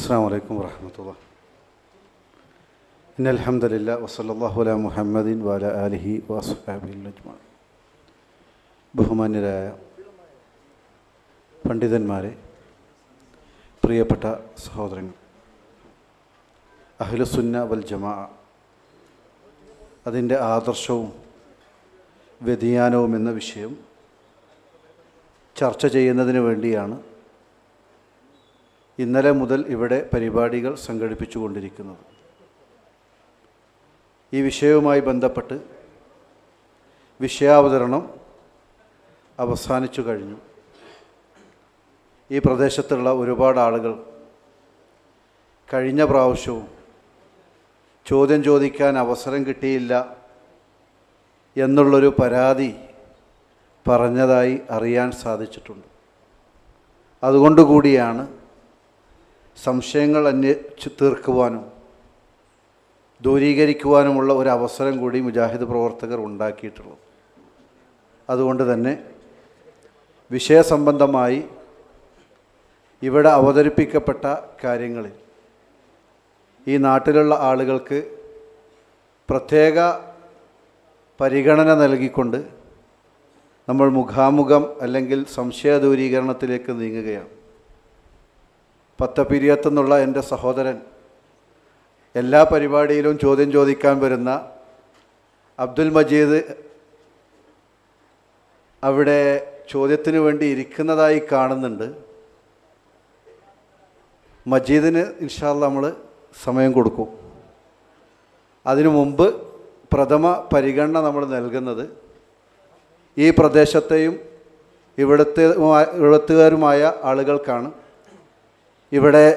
അസ്സലാമു അലൈക്കും വറഹ്മത്തുള്ളാഹി. ഇന്നൽ ഹംദലില്ലാഹി വസല്ലല്ലാഹു അലാ മുഹമ്മദിൻ വഅലാ ആലിഹി വഅസ്ഹാബിഹി അജ്മഈൻ. ബഹുമാന്യരായ പണ്ഡിതന്മാരെ, പ്രിയപ്പെട്ട സഹോദരങ്ങൾ, അഹ്ലുസുന്ന വൽ ജമാഅ അതിൻ്റെ ആദർശവും വ്യതിയാനവും എന്ന വിഷയം ചർച്ച ചെയ്യുന്നതിന് വേണ്ടിയാണ് ഇന്നലെ മുതൽ ഇവിടെ പരിപാടികൾ സംഘടിപ്പിച്ചു കൊണ്ടിരിക്കുന്നത്. ഈ വിഷയവുമായി ബന്ധപ്പെട്ട് വിഷയാവതരണം അവസാനിച്ചു കഴിഞ്ഞു. ഈ പ്രദേശത്തുള്ള ഒരുപാട് ആളുകൾ കഴിഞ്ഞ പ്രാവശ്യവും ചോദ്യം ചോദിക്കാൻ അവസരം കിട്ടിയില്ല എന്നുള്ളൊരു പരാതി പറഞ്ഞതായി അറിയാൻ സാധിച്ചിട്ടുണ്ട്. അതുകൊണ്ടുകൂടിയാണ് സംശയങ്ങൾ തീർക്കുവാനും ദൂരീകരിക്കുവാനുമുള്ള ഒരു അവസരം കൂടി മുജാഹിദ് പ്രവർത്തകർ ഉണ്ടാക്കിയിട്ടുള്ളത്. അതുകൊണ്ട് തന്നെ വിഷയസംബന്ധമായി ഇവിടെ അവതരിപ്പിക്കപ്പെട്ട കാര്യങ്ങളിൽ ഈ നാട്ടിലുള്ള ആളുകൾക്ക് പ്രത്യേക പരിഗണന നൽകിക്കൊണ്ട് നമ്മൾ മുഖാമുഖം അല്ലെങ്കിൽ സംശയ ദൂരീകരണത്തിലേക്ക് നീങ്ങുകയാണ്. പത്തപിരിയത്തുനിന്നുള്ള എൻ്റെ സഹോദരൻ, എല്ലാ പരിപാടിയിലും ചോദ്യം ചോദിക്കാൻ വരുന്ന അബ്ദുൽ മജീദ് അവിടെ ചോദ്യത്തിന് വേണ്ടി ഇരിക്കുന്നതായി കാണുന്നുണ്ട്. മജീദിന് ഇൻഷാ അല്ലാഹ് നമ്മൾ സമയം കൊടുക്കും. അതിനു മുമ്പ് പ്രഥമ പരിഗണന നമ്മൾ നൽകുന്നത് ഈ പ്രദേശത്തെയും ഇവിടുത്തുകാരുമായ ആളുകൾക്കാണ്. ഇവിടെ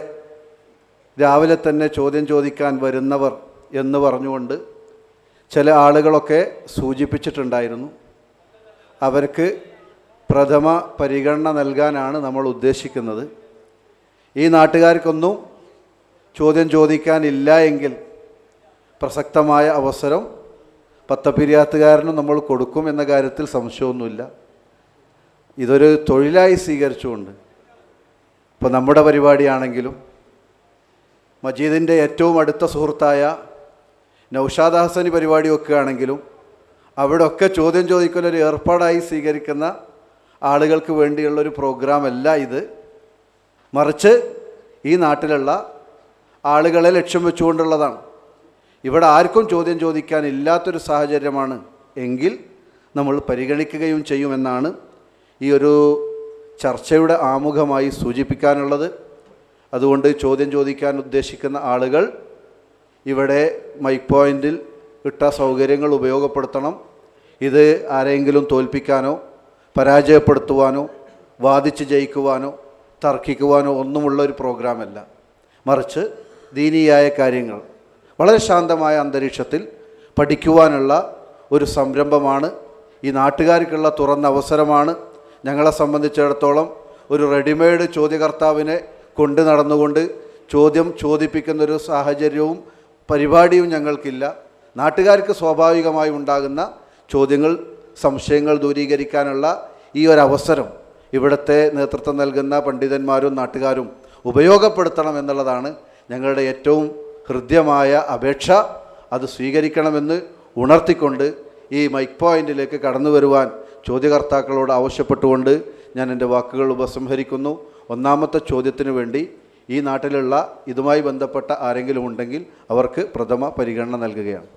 രാവിലെ തന്നെ ചോദ്യം ചോദിക്കാൻ വരുന്നവർ എന്ന് പറഞ്ഞുകൊണ്ട് ചില ആളുകളൊക്കെ സൂചിപ്പിച്ചിട്ടുണ്ടായിരുന്നു. അവർക്ക് പ്രഥമ പരിഗണന നൽകാനാണ് നമ്മൾ ഉദ്ദേശിക്കുന്നത്. ഈ നാട്ടുകാർക്കൊന്നും ചോദ്യം ചോദിക്കാനില്ല എങ്കിൽ പ്രസക്തമായ അവസരം പത്തപ്പിരിയാത്തുകാരനും നമ്മൾ കൊടുക്കും എന്ന കാര്യത്തിൽ സംശയമൊന്നുമില്ല. ഇതൊരു തൊഴിലായി സ്വീകരിച്ചുകൊണ്ട് ഇപ്പോൾ നമ്മുടെ പരിപാടിയാണെങ്കിലും മജീദിൻ്റെ ഏറ്റവും അടുത്ത സുഹൃത്തായ നൗഷാദ് ഹസനി പരിപാടി വെക്കുകയാണെങ്കിലും അവിടെയൊക്കെ ചോദ്യം ചോദിക്കലൊരു ഏർപ്പാടായി സ്വീകരിക്കുന്ന ആളുകൾക്ക് വേണ്ടിയുള്ളൊരു പ്രോഗ്രാമല്ല ഇത്. മറിച്ച് ഈ നാട്ടിലുള്ള ആളുകളെ ലക്ഷ്യം വെച്ചുകൊണ്ടുള്ളതാണ്. ഇവിടെ ആർക്കും ചോദ്യം ചോദിക്കാനില്ലാത്തൊരു സാഹചര്യമാണ് എങ്കിൽ നമ്മൾ പരിഗണിക്കുകയും ചെയ്യുമെന്നാണ് ഈ ഒരു ചർച്ചയുടെ ആമുഖമായി സൂചിപ്പിക്കാനുള്ളത്. അതുകൊണ്ട് ചോദ്യം ചോദിക്കാൻ ഉദ്ദേശിക്കുന്ന ആളുകൾ ഇവിടെ മൈക്ക് പോയിൻറ്റിൽ ഇട്ട സൗകര്യങ്ങൾ ഉപയോഗപ്പെടുത്തണം. ഇത് ആരെങ്കിലും തോൽപ്പിക്കാനോ പരാജയപ്പെടുത്തുവാനോ വാദിച്ച് ജയിക്കുവാനോ തർക്കിക്കുവാനോ ഒന്നുമുള്ള ഒരു പ്രോഗ്രാമല്ല. മറിച്ച് ദീനീയായ കാര്യങ്ങൾ വളരെ ശാന്തമായ അന്തരീക്ഷത്തിൽ പഠിക്കുവാനുള്ള ഒരു സംരംഭമാണ്. ഈ നാട്ടുകാർക്കുള്ള തുറന്ന അവസരമാണ്. ഞങ്ങളെ സംബന്ധിച്ചിടത്തോളം ഒരു റെഡിമെയ്ഡ് ചോദ്യകർത്താവിനെ കൊണ്ട് നടന്നുകൊണ്ട് ചോദ്യം ചോദിപ്പിക്കുന്നൊരു സാഹചര്യവും പരിപാടിയും ഞങ്ങൾക്കില്ല. നാട്ടുകാർക്ക് സ്വാഭാവികമായി ഉണ്ടാകുന്ന ചോദ്യങ്ങൾ, സംശയങ്ങൾ ദൂരീകരിക്കാനുള്ള ഈ ഒരവസരം ഇവിടുത്തെ നേതൃത്വം നൽകുന്ന പണ്ഡിതന്മാരും നാട്ടുകാരും ഉപയോഗപ്പെടുത്തണം എന്നുള്ളതാണ് ഞങ്ങളുടെ ഏറ്റവും ഹൃദ്യമായ അപേക്ഷ. അത് സ്വീകരിക്കണമെന്ന് ഉണർത്തിക്കൊണ്ട് ഈ മൈക്ക് പോയിൻറ്റിലേക്ക് കടന്നു വരുവാൻ ചോദ്യകർത്താക്കളോട് ആവശ്യപ്പെട്ടുകൊണ്ട് ഞാൻ എൻ്റെ വാക്കുകൾ ഉപസംഹരിക്കുന്നു. ഒന്നാമത്തെ ചോദ്യത്തിന് വേണ്ടി ഈ നാട്ടിലുള്ള ഇതുമായി ബന്ധപ്പെട്ട ആരെങ്കിലും ഉണ്ടെങ്കിൽ അവർക്ക് പ്രഥമ പരിഗണന നൽകുകയാണ്.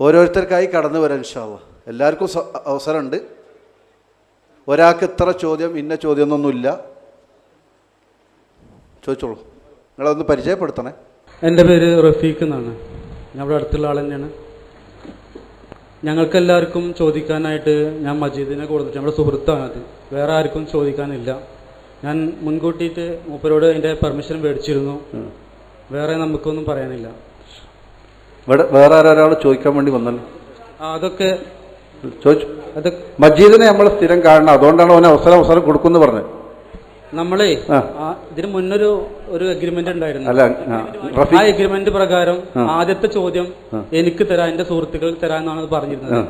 ഓരോരുത്തർക്കായി കടന്നു വരാൻ ഇൻഷാ അല്ലാഹ് എല്ലാവർക്കും അവസരമുണ്ട്. ഒരാൾക്ക് ഇത്ര ചോദ്യം ഇന്ന ചോദ്യം ഒന്നുമില്ല. ചോദിച്ചോളൂ. നിങ്ങളതൊന്ന് പരിചയപ്പെടുത്തണേ. എൻ്റെ പേര് റഫീഖ് എന്നാണ്. ഞാൻ ഇവിടെ അടുത്തുള്ള ആൾ തന്നെയാണ്. ഞങ്ങൾക്കെല്ലാവർക്കും ചോദിക്കാനായിട്ട് ഞാൻ മജീദിനെ കൊടുത്തിട്ട് നമ്മുടെ സുഹൃത്താണ്. അത് വേറെ ആർക്കും ചോദിക്കാനില്ല. ഞാൻ മുൻകൂട്ടിയിട്ട് മൂപ്പരോട് അതിൻ്റെ പെർമിഷൻ മേടിച്ചിരുന്നു. വേറെ നമുക്കൊന്നും പറയാനില്ല. വേറെ ആരൊരാൾ ചോദിക്കാൻ വേണ്ടി വന്നല്ലോ. അതൊക്കെ ചോദിച്ചു. അത് മജീദിനെ നമ്മൾ സ്ഥിരം കാണണം, അതുകൊണ്ടാണ് അവന് അവസരം കൊടുക്കുമെന്ന് പറഞ്ഞത്. നമ്മളെ ഇതിന് മുന്നൊരു അഗ്രിമെന്റ് ഉണ്ടായിരുന്നു. ആ അഗ്രിമെന്റ് പ്രകാരം ആദ്യത്തെ ചോദ്യം എനിക്ക് തരാം, എന്റെ സുഹൃത്തുക്കൾ തരാമെന്നാണ് പറഞ്ഞിരുന്നത്.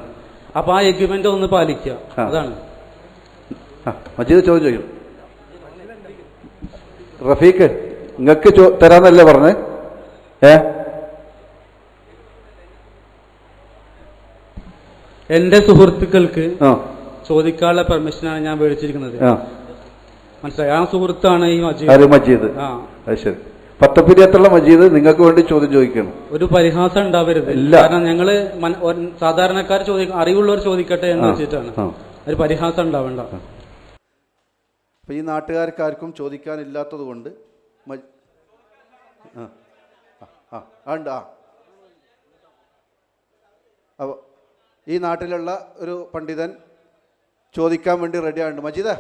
അപ്പൊ ആ അഗ്രിമെന്റ് ഒന്ന് പാലിക്കുക. അതാണ് മജീദ് ചോദ്യം. റഫീഖ് നിങ്ങൾക്ക് തരാന്നല്ലേ പറഞ്ഞേ? എന്റെ സുഹൃത്തുക്കൾക്ക് ചോദിക്കാനുള്ള പെർമിഷനാണ് ഞാൻ മേടിച്ചിരിക്കുന്നത്. മനസ്സിലായി? ആ സുഹൃത്താണ് ഈ മജീദ്. അത് ശരി. പത്തപ്പിരിയത്തുള്ള മജീദ് നിങ്ങൾക്ക് വേണ്ടി ചോദ്യം ചോദിക്കണം. ഒരു പരിഹാസം ഉണ്ടാവരുത്. കാരണം ഞങ്ങള് സാധാരണക്കാർ അറിവുള്ളവർ ചോദിക്കട്ടെ എന്ന് വെച്ചിട്ടാണ്. ഒരു പരിഹാസം ഉണ്ടാവണ്ട. അപ്പൊ ഈ നാട്ടുകാർക്കാർക്കും ചോദിക്കാനില്ലാത്തത് കൊണ്ട് അപ്പോൾ ഈ നാട്ടിലുള്ള ഒരു പണ്ഡിതൻ ചോദിക്കാൻ വേണ്ടി റെഡിയാണ്ട്. മജീദ്,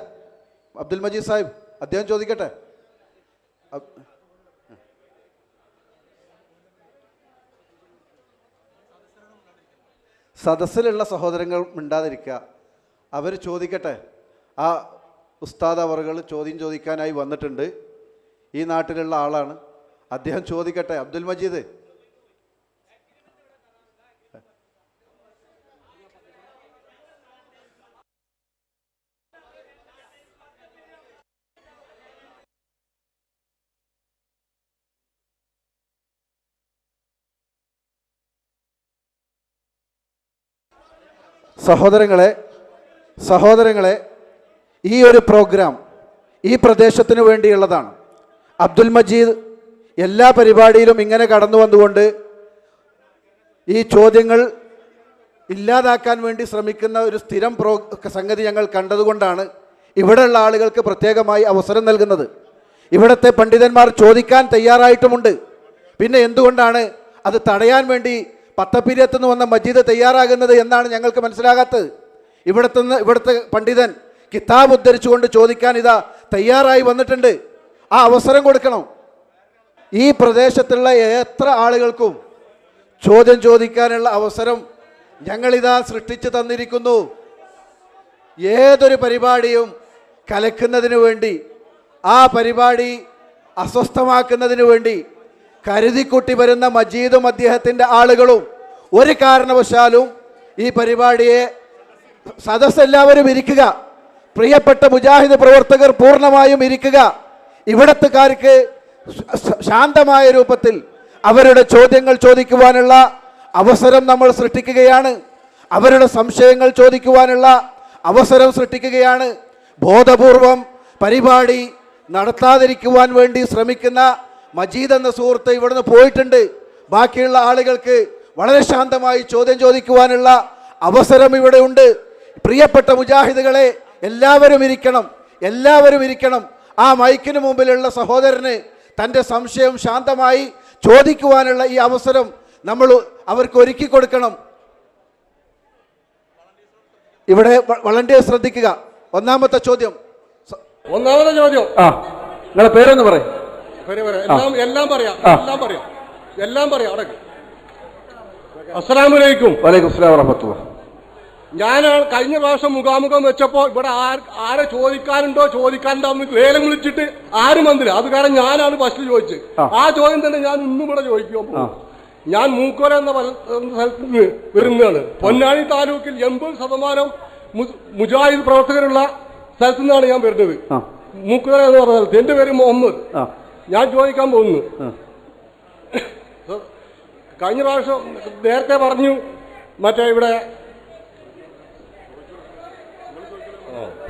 അബ്ദുൽ മജീദ് സാഹിബ്, അദ്ദേഹം ചോദിക്കട്ടെ. സദസ്സിലുള്ള സഹോദരങ്ങൾ മിണ്ടാതിരിക്കുക, അവർ ചോദിക്കട്ടെ. ആ ഉസ്താദ് അവറുകൾ ചോദ്യം ചോദിക്കാനായി വന്നിട്ടുണ്ട്. ഈ നാട്ടിലുള്ള ആളാണ്, അദ്ദേഹം ചോദിക്കട്ടെ. അബ്ദുൽ മജീദ്, സഹോദരങ്ങളെ, ഈ ഒരു പ്രോഗ്രാം ഈ പ്രദേശത്തിന് വേണ്ടിയുള്ളതാണ്. അബ്ദുൽ മജീദ് എല്ലാ പരിപാടിയിലും ഇങ്ങനെ കടന്നു വന്നുകൊണ്ട് ഈ ചോദ്യങ്ങൾ ഇല്ലാതാക്കാൻ വേണ്ടി ശ്രമിക്കുന്ന ഒരു സ്ഥിരം സംഗതി ഞങ്ങൾ കണ്ടതുകൊണ്ടാണ് ഇവിടെയുള്ള ആളുകൾക്ക് പ്രത്യേകമായി അവസരം നൽകുന്നത്. ഇവിടുത്തെ പണ്ഡിതന്മാർ ചോദിക്കാൻ തയ്യാറായിട്ടുമുണ്ട്. പിന്നെ എന്തുകൊണ്ടാണ് അത് തടയാൻ വേണ്ടി പത്തപ്പിരിയത്തുനിന്ന് വന്ന മജീദ് തയ്യാറാകുന്നത് എന്നാണ് ഞങ്ങൾക്ക് മനസ്സിലാകാത്തത്. ഇവിടുത്തെ പണ്ഡിതൻ കിതാബ് ഉദ്ധരിച്ചുകൊണ്ട് ചോദിക്കാൻ ഇതാ തയ്യാറായി വന്നിട്ടുണ്ട്. ആ അവസരം കൊടുക്കണം. ഈ പ്രദേശത്തുള്ള എത്ര ആളുകൾക്കും ചോദ്യം ചോദിക്കാനുള്ള അവസരം ഞങ്ങളിതാ സൃഷ്ടിച്ചു തന്നിരിക്കുന്നു. ഏതൊരു പരിപാടിയും കലക്കുന്നതിന് വേണ്ടി, ആ പരിപാടി അസ്വസ്ഥമാക്കുന്നതിന് വേണ്ടി കരുതിക്കുട്ടി വരുന്ന മജീദും അദ്ദേഹത്തിൻ്റെ ആളുകളും ഒരു കാരണവശാലും ഈ പരിപാടിയെ സദസ്സെല്ലാവരും ഇരിക്കുക, പ്രിയപ്പെട്ട മുജാഹിദ് പ്രവർത്തകർ പൂർണ്ണമായും ഇരിക്കുക. ഇവിടത്തുകാർക്ക് ശാന്തമായ രൂപത്തിൽ അവരുടെ ചോദ്യങ്ങൾ ചോദിക്കുവാനുള്ള അവസരം നമ്മൾ സൃഷ്ടിക്കുകയാണ്. അവരുടെ സംശയങ്ങൾ ചോദിക്കുവാനുള്ള അവസരം സൃഷ്ടിക്കുകയാണ്. ബോധപൂർവം പരിപാടി നടത്താതിരിക്കുവാൻ വേണ്ടി ശ്രമിക്കുന്ന മജീദ് എന്ന സുഹൃത്ത് ഇവിടുന്ന് പോയിട്ടുണ്ട്. ബാക്കിയുള്ള ആളുകൾക്ക് വളരെ ശാന്തമായി ചോദ്യം ചോദിക്കുവാനുള്ള അവസരം ഇവിടെ ഉണ്ട്. പ്രിയപ്പെട്ട മുജാഹിദുകളെ, എല്ലാവരും ഇരിക്കണം. ആ മൈക്കിന് മുമ്പിലുള്ള സഹോദരന് തൻ്റെ സംശയം ശാന്തമായി ചോദിക്കുവാനുള്ള ഈ അവസരം നമ്മൾ അവർക്ക് ഒരുക്കി കൊടുക്കണം. ഇവിടെ വളണ്ടിയേഴ്സ് ശ്രദ്ധിക്കുക. ഒന്നാമത്തെ ചോദ്യം. നിങ്ങളുടെ പേരൊന്ന് പറയും. എല്ലാം പറയാം. അസ്സലാമു അലൈക്കും. വലൈക്കും അസ്സലാം വറഹ്മത്തുള്ളാഹി. ഞാൻ കഴിഞ്ഞ പ്രാവശ്യം മുഖാമുഖം വെച്ചപ്പോ ഇവിടെ ആരെ ചോദിക്കാനുണ്ടോ എന്ന് ലേലം വിളിച്ചിട്ട് ആരും വന്നില്ല. അത് കാരണം ഞാനാണ് ഫസ്റ്റ് ചോദിച്ചത്. ആ ചോദ്യം തന്നെ ഞാൻ ഇന്നും ഇവിടെ ചോദിക്കുമ്പോൾ, ഞാൻ മൂക്കോര എന്ന സ്ഥലത്ത് നിന്ന് വരുന്നതാണ്. പൊന്നാനി താലൂക്കിൽ 80% മുജാഹിദ് പ്രവർത്തകരുള്ള സ്ഥലത്തു നിന്നാണ് ഞാൻ വരുന്നത്. മൂക്കോര എന്ന് പറഞ്ഞ സ്ഥലത്ത്. എന്റെ പേര് മുഹമ്മദ്. ഞാൻ ചോദിക്കാൻ പോകുന്നു. കഴിഞ്ഞ പ്രാവശ്യം നേരത്തെ പറഞ്ഞു, മറ്റേ ഇവിടെ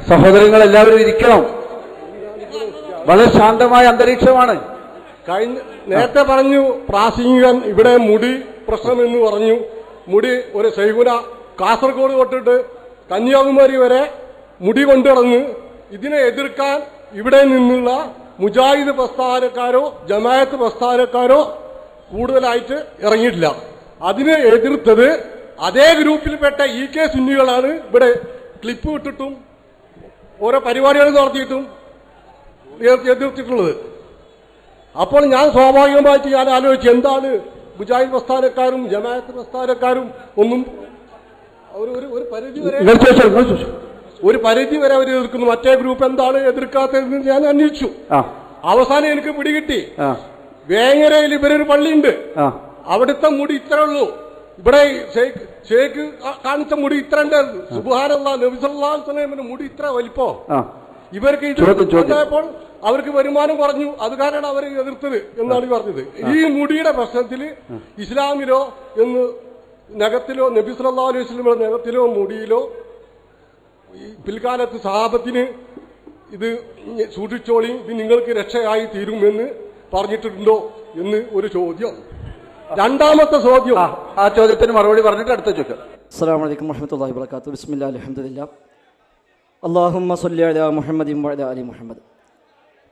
സഹോദരങ്ങൾ എല്ലാവരും ഇരിക്കണം. വളരെ ശാന്തമായ അന്തരീക്ഷമാണ്. നേരത്തെ പറഞ്ഞു പ്രാസംഗികൻ ഇവിടെ മുടി പ്രശ്നം എന്ന് പറഞ്ഞു. മുടി ഒരു ശൈഖുന കാസർഗോഡ് തൊട്ടിട്ട് കന്യാകുമാരി വരെ മുടി കൊണ്ടിറങ്ങി. ഇതിനെ എതിർക്കാൻ ഇവിടെ നിന്നുള്ള മുജാഹിദ് പ്രസ്ഥാനക്കാരോ ജമാഅത്ത് പ്രസ്ഥാനക്കാരോ കൂടുതലായിട്ട് ഇറങ്ങിയിട്ടില്ല. അതിനെ എതിർത്തത് അതേ ഗ്രൂപ്പിൽപ്പെട്ട EK സുന്നികളാണ്. ഇവിടെ ക്ലിപ്പ് ഇട്ടിട്ടും ഓരോ പരിപാടികൾ നടത്തിയിട്ടും എതിർത്തിട്ടുള്ളത്. അപ്പോൾ ഞാൻ സ്വാഭാവികമായിട്ട് ഞാൻ ആലോചിച്ചു, എന്താണ് മുജാഹിദ് പ്രസ്ഥാനക്കാരും ജമാഅത്ത് പ്രസ്ഥാനക്കാരും ഒന്നും ഒരു പരിധി വരെ അവർ എതിർക്കുന്നു, മറ്റേ ഗ്രൂപ്പ് എന്താണ് എതിർക്കാത്തതെന്ന് ഞാൻ അന്വേഷിച്ചു. അവസാനം എനിക്ക് പിടികിട്ടി. വേങ്ങരയിൽ ഇവരൊരു പള്ളിയുണ്ട്, അവിടുത്തെ മുടി ഇത്രേ ഉള്ളൂ. ഇവിടെ ഷേഖ് കാണിച്ച മുടി ഇത്ര ഉണ്ടായിരുന്നു. സുബ്ഹാനല്ലാഹ്, നബി സല്ലല്ലാഹു അലൈഹി വസല്ലമയുടെ മുടി ഇത്ര വലിപ്പോ. ഇവർക്ക് ഇത് ഉണ്ടായപ്പോൾ അവർക്ക് വരുമാനം കുറഞ്ഞു, അത് കാരണം അവർ എതിർത്തത് എന്നാണ് പറഞ്ഞത്. ഈ മുടിയുടെ പ്രശ്നത്തിൽ ഇസ്ലാമിലോ എന്ന് നഖത്തിലോ നബി സല്ലല്ലാഹു അലൈഹി വസല്ലമയുടെ നഖത്തിലോ മുടിയിലോ പിൽക്കാലത്ത് സഹാബത്തിന് ഇത് സൂക്ഷിച്ചോളി, ഇത് നിങ്ങൾക്ക് രക്ഷയായി തീരുമെന്ന് പറഞ്ഞിട്ടുണ്ടോ എന്ന് ഒരു ചോദ്യം. രണ്ടാമത്തെ ചോദ്യം, ആ ചോദ്യത്തിന് മറുപടി പറഞ്ഞിട്ട് അടുത്ത ചോദ്യം. അസ്സലാമു അലൈക്കും വറഹ്മത്തുള്ളാഹി വബറകാതുഹു. ബിസ്മില്ലാഹി അൽഹംദുലില്ലാഹ് അല്ലാഹുമ്മ സ്വല്ലി അലാ മുഹമ്മദിൻ വഅലാ ആലി മുഹമ്മദ്.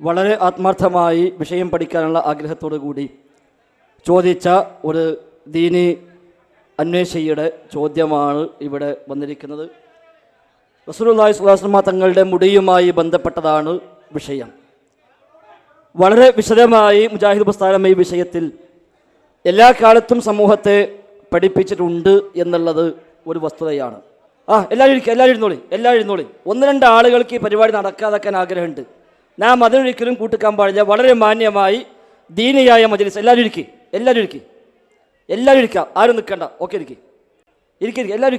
വളരെ ആത്മാർത്ഥമായി വിഷയം പഠിക്കാനുള്ള ആഗ്രഹത്തോടു കൂടി ചോദിച്ച ഒരു ദീനി അന്വേഷിയുടെ ചോദ്യമാണ് ഇവിടെ വന്നിരിക്കുന്നത്. റസൂലുള്ളാഹി സ്വല്ലല്ലാഹു അലൈഹി വസല്ലം തങ്ങളുടെ മുടിയുമായി ബന്ധപ്പെട്ടതാണ് വിഷയം. വളരെ വിശദമായി മുജാഹിദ് പ്രസ്ഥാനം ഈ വിഷയത്തിൽ എല്ലാ കാലത്തും സമൂഹത്തെ പഠിപ്പിച്ചിട്ടുണ്ട് എന്നുള്ളത് ഒരു വസ്തുതയാണ്. എല്ലാവരും ഇരിക്കുക, എല്ലാവരും ഇരുന്നോളി. ഒന്ന് രണ്ട് ആളുകൾക്ക് ഈ പരിപാടി നടക്കാതാക്കാൻ ആഗ്രഹമുണ്ട്. നാം അതിനൊരിക്കലും കൂട്ടിക്കാൻ പാടില്ല. വളരെ മാന്യമായി ദീനിയായ മജ്‌ലിസ്. എല്ലാവരും ഇരിക്കുക, ആരും നിൽക്കണ്ട. ഓക്കെ, ഇരിക്കുക, എല്ലാവരും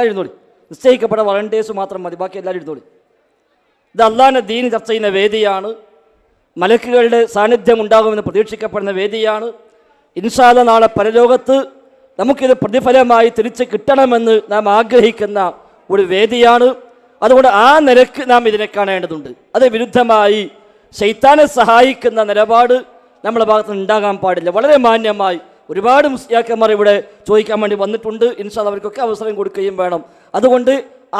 ഇരുന്നോളി. നിശ്ചയിക്കപ്പെട്ട വളണ്ടിയേഴ്സ് മാത്രം മതി, ബാക്കി എല്ലാവരും ഇരുന്നോളി. ഇത് അള്ളാഹിൻ്റെ ദീൻ ചർച്ച ചെയ്യുന്ന വേദിയാണ്. മലക്കുകളുടെ സാന്നിധ്യം ഉണ്ടാകുമെന്ന് പ്രതീക്ഷിക്കപ്പെടുന്ന വേദിയാണ്. ഇൻഷാ അല്ലാഹ് നാളെ പരലോകത്ത് നമുക്കിത് പ്രതിഫലമായി തിരിച്ച് കിട്ടണമെന്ന് നാം ആഗ്രഹിക്കുന്ന ഒരു വേദിയാണ്. അതുകൊണ്ട് ആ നിലക്ക് നാം ഇതിനെ കാണേണ്ടതുണ്ട്. അത് വിരുദ്ധമായി ശൈത്താനെ സഹായിക്കുന്ന നിലപാട് നമ്മുടെ ഭാഗത്ത് ഉണ്ടാകാൻ പാടില്ല. വളരെ മാന്യമായി ഒരുപാട് മുസ്ലിയാക്കന്മാർ ഇവിടെ ചോദിക്കാൻ വേണ്ടി വന്നിട്ടുണ്ട്. ഇൻഷാ അല്ലാഹ് അവർക്കൊക്കെ അവസരം കൊടുക്കുകയും വേണം. അതുകൊണ്ട്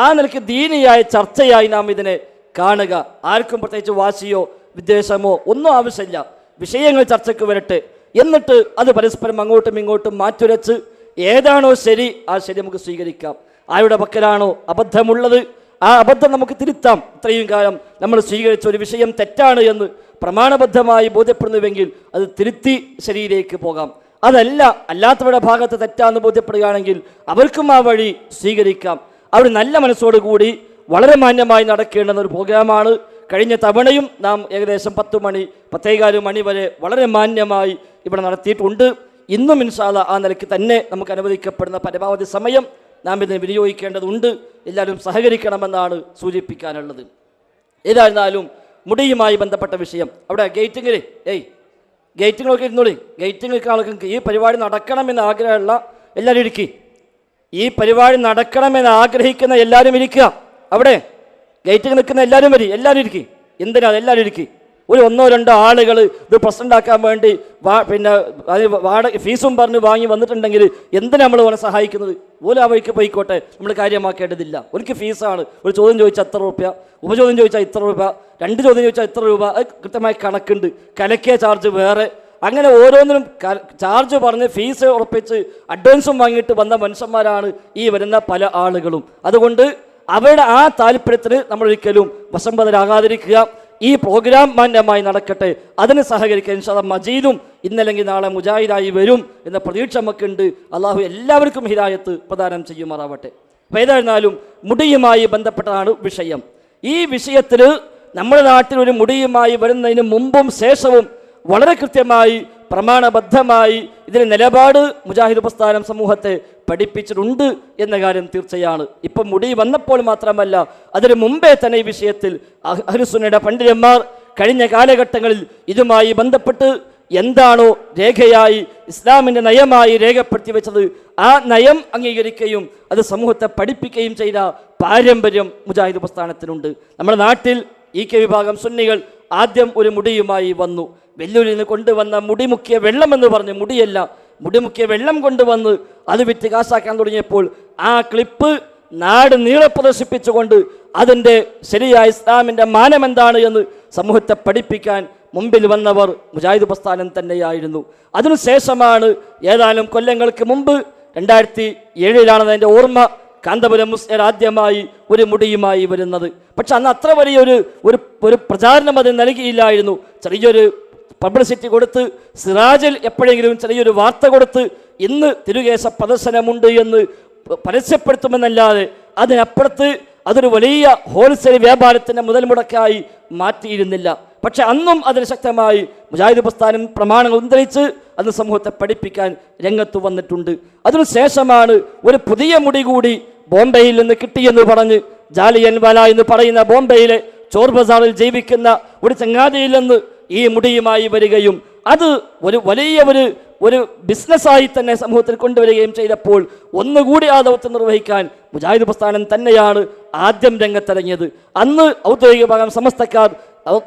ആ നിലയ്ക്ക് ദീനിയായ ചർച്ചയായി നാം ഇതിനെ കാണുക. ആർക്കും പ്രത്യേകിച്ച് വാശിയോ വിദ്വേഷമോ ഒന്നും ആവശ്യമില്ല. വിഷയങ്ങൾ ചർച്ചയ്ക്ക് വരട്ടെ. എന്നിട്ട് അത് പരസ്പരം അങ്ങോട്ടും ഇങ്ങോട്ടും മാറ്റുരച്ച് ഏതാണോ ശരി ആ ശരി നമുക്ക് സ്വീകരിക്കാം. ആരുടെ പക്കലാണോ അബദ്ധമുള്ളത് ആ അബദ്ധം നമുക്ക് തിരുത്താം. ഇത്രയും കാലം നമ്മൾ സ്വീകരിച്ച ഒരു വിഷയം തെറ്റാണ് എന്ന് പ്രമാണബദ്ധമായി ബോധ്യപ്പെടുന്നുവെങ്കിൽ അത് തിരുത്തി ശരിയിലേക്ക് പോകാം. അതല്ല, അല്ലാത്തവരുടെ ഭാഗത്ത് തെറ്റാന്ന് ബോധ്യപ്പെടുകയാണെങ്കിൽ അവർക്കും ആ വഴി സ്വീകരിക്കാം. അവർ നല്ല മനസ്സോടുകൂടി വളരെ മാന്യമായി നടക്കേണ്ടുന്ന ഒരു പ്രോഗ്രാമാണ്. കഴിഞ്ഞ തവണയും നാം ഏകദേശം 10 മണി 10:15 മണി വരെ വളരെ മാന്യമായി ഇവിടെ നടത്തിയിട്ടുണ്ട്. ഇന്നും ഇൻഷാ അല്ലാഹ് ആ നിലയ്ക്ക് തന്നെ നമുക്ക് അനുവദിക്കപ്പെടുന്ന പരമാവധി സമയം നാം ഇതിനെ വിനിയോഗിക്കേണ്ടതുണ്ട്. എല്ലാവരും സഹകരിക്കണമെന്നാണ് സൂചിപ്പിക്കാനുള്ളത്. ഏതായിരുന്നാലും മുടിയുമായി ബന്ധപ്പെട്ട വിഷയം അവിടെ ഗേറ്റിങ്ങിലൊക്കെ ഇരുന്നോളി. ഗേറ്റിങ്ങിൽ ആൾക്ക് ഈ പരിപാടി നടക്കണമെന്ന് ആഗ്രഹമുള്ള എല്ലാവരും ഇരിക്കുക. ഈ പരിപാടി നടക്കണമെന്ന് ആഗ്രഹിക്കുന്ന എല്ലാവരും ഇരിക്കുക. അവിടെ ഗേറ്റിൽ നിൽക്കുന്ന എല്ലാവരും എല്ലാവരും ഇരിക്കുക. എന്തിനാ എല്ലാവരും ഇരിക്കുക? ഒരു 1-2 ആളുകൾ ഇത് പ്രശ്നമുണ്ടാക്കാൻ വേണ്ടി വാടക ഫീസും പറഞ്ഞ് വാങ്ങി വന്നിട്ടുണ്ടെങ്കിൽ എന്തിനാ നമ്മൾ ഓനെ സഹായിക്കുന്നത്? ഓല ആ വഴിക്ക് പോയിക്കോട്ടെ, നമ്മൾ കാര്യമാക്കേണ്ടതില്ല. ഒരിക്കൽ ഫീസാണ്. ഒരു ചോദ്യം ചോദിച്ചാൽ എത്ര രൂപ, ഉപചോദ്യം ചോദിച്ചാൽ ഇത്ര രൂപ, 2 ചോദ്യം ചോദിച്ചാൽ ഇത്ര രൂപ, അത് കൃത്യമായ കണക്കുണ്ട്. കലക്കിയ ചാർജ് വേറെ. അങ്ങനെ ഓരോന്നിനും ചാർജ് പറഞ്ഞ് ഫീസ് ഉറപ്പിച്ച് അഡ്വാൻസും വാങ്ങിയിട്ട് വന്ന മനുഷ്യന്മാരാണ് ഈ വരുന്ന പല ആളുകളും. അതുകൊണ്ട് അവരുടെ ആ താല്പര്യത്തിന് നമ്മളൊരിക്കലും വശംബദ്ധരാകാതിരിക്കുക. ഈ പ്രോഗ്രാം മാന്യമായി നടക്കട്ടെ, അതിന് സഹകരിക്കുക. ഇൻഷാ അല്ലാഹ് മജീദും ഇന്നല്ലെങ്കിൽ നാളെ മുജാഹിദായി വരും എന്ന പ്രതീക്ഷ നമുക്കുണ്ട്. അള്ളാഹു എല്ലാവർക്കും ഹിദായത്ത് പ്രദാനം ചെയ്യുമാറാവട്ടെ. അപ്പോൾ ഏതായിരുന്നാലും മുടിയുമായി ബന്ധപ്പെട്ടതാണ് വിഷയം. ഈ വിഷയത്തിൽ നമ്മുടെ നാട്ടിൽ ഒരു മുടിയുമായി വരുന്നതിന് മുമ്പും ശേഷവും വളരെ കൃത്യമായി പ്രമാണബദ്ധമായി ഇതിന് നിലപാട് മുജാഹിദ് പ്രസ്ഥാനം സമൂഹത്തെ പഠിപ്പിച്ചിട്ടുണ്ട് എന്ന കാര്യം തീർച്ചയാണ്. ഇപ്പം മുടി വന്നപ്പോൾ മാത്രമല്ല, അതിന് മുമ്പേ തന്നെ ഈ വിഷയത്തിൽ അഹ്ലുസുന്നയുടെ പണ്ഡിതന്മാർ കഴിഞ്ഞ കാലഘട്ടങ്ങളിൽ ഇതുമായി ബന്ധപ്പെട്ട് എന്താണോ രേഖയായി ഇസ്ലാമിൻ്റെ നയമായി രേഖപ്പെടുത്തി വെച്ചത് ആ നയം അംഗീകരിക്കുകയും അത് സമൂഹത്തെ പഠിപ്പിക്കുകയും ചെയ്ത പാരമ്പര്യം മുജാഹിദ് പ്രസ്ഥാനത്തിനുണ്ട്. നമ്മുടെ നാട്ടിൽ EK വിഭാഗം സുന്നികൾ ആദ്യം ഒരു മുടിയുമായി വന്നു. വെല്ലൂരിൽ നിന്ന് കൊണ്ടുവന്ന മുടിമുക്കിയ വെള്ളം എന്ന് പറഞ്ഞ്, മുടിയല്ല, മുടിമുക്കിയ വെള്ളം കൊണ്ടുവന്ന് അത് വിറ്റ് കാശാക്കാൻ തുടങ്ങിയപ്പോൾ ആ ക്ലിപ്പ് നാട് നീളെ പ്രദർശിപ്പിച്ചുകൊണ്ട് അതിൻ്റെ ശരിയായ ഇസ്ലാമിൻ്റെ മാനം എന്താണ് എന്ന് സമൂഹത്തെ പഠിപ്പിക്കാൻ മുമ്പിൽ വന്നവർ മുജാഹിദ് പ്രസ്ഥാനം തന്നെയായിരുന്നു. അതിനുശേഷമാണ് ഏതാനും കൊല്ലങ്ങൾക്ക് മുമ്പ് 2007 അതിൻ്റെ ഓർമ്മ, കാന്തപുരം മുസ്ലിയാർ ആദ്യമായി ഒരു മുടിയുമായി വരുന്നത്. പക്ഷെ അന്ന് അത്ര വലിയൊരു ഒരു പ്രചാരണം അത് നൽകിയില്ലായിരുന്നു. ചെറിയൊരു പബ്ലിസിറ്റി കൊടുത്ത്, സിറാജിൽ എപ്പോഴെങ്കിലും ചെറിയൊരു വാർത്ത കൊടുത്ത് ഇന്ന് തിരുകേശ പ്രദർശനമുണ്ട് എന്ന് പരസ്യപ്പെടുത്തുമെന്നല്ലാതെ അതിനപ്പുറത്ത് അതൊരു വലിയ ഹോൾസെയിൽ വ്യാപാരത്തിൻ്റെ മുതൽ മുടക്കായി മാറ്റിയിരുന്നില്ല. പക്ഷെ അന്നും അതിന് ശക്തമായി മുജാഹിദ് പ്രസ്ഥാനം പ്രമാണങ്ങൾ ഉദ്ധരിച്ച് അത് സമൂഹത്തെ പഠിപ്പിക്കാൻ രംഗത്ത് വന്നിട്ടുണ്ട്. അതിനുശേഷമാണ് ഒരു പുതിയ മുടി കൂടി ബോംബെയിൽ നിന്ന് കിട്ടിയെന്ന് പറഞ്ഞ് ജാലിയൻ വാല എന്ന് പറയുന്ന ബോംബെയിലെ ചോർ ബസാറിൽ ജീവിക്കുന്ന ഒരു ചങ്ങാതിയിൽ നിന്ന് ഈ മുടിയുമായി വരികയും അത് ഒരു വലിയ ഒരു ബിസിനസ്സായി തന്നെ സമൂഹത്തിൽ കൊണ്ടുവരികയും ചെയ്തപ്പോൾ ഒന്നുകൂടി ആ ദൗത്യം നിർവഹിക്കാൻ മുജാഹിദ് പ്രസ്ഥാനം തന്നെയാണ് ആദ്യം രംഗത്തിറങ്ങിയത്. അന്ന് ഔദ്യോഗിക ഭാഗം സമസ്തക്കാർ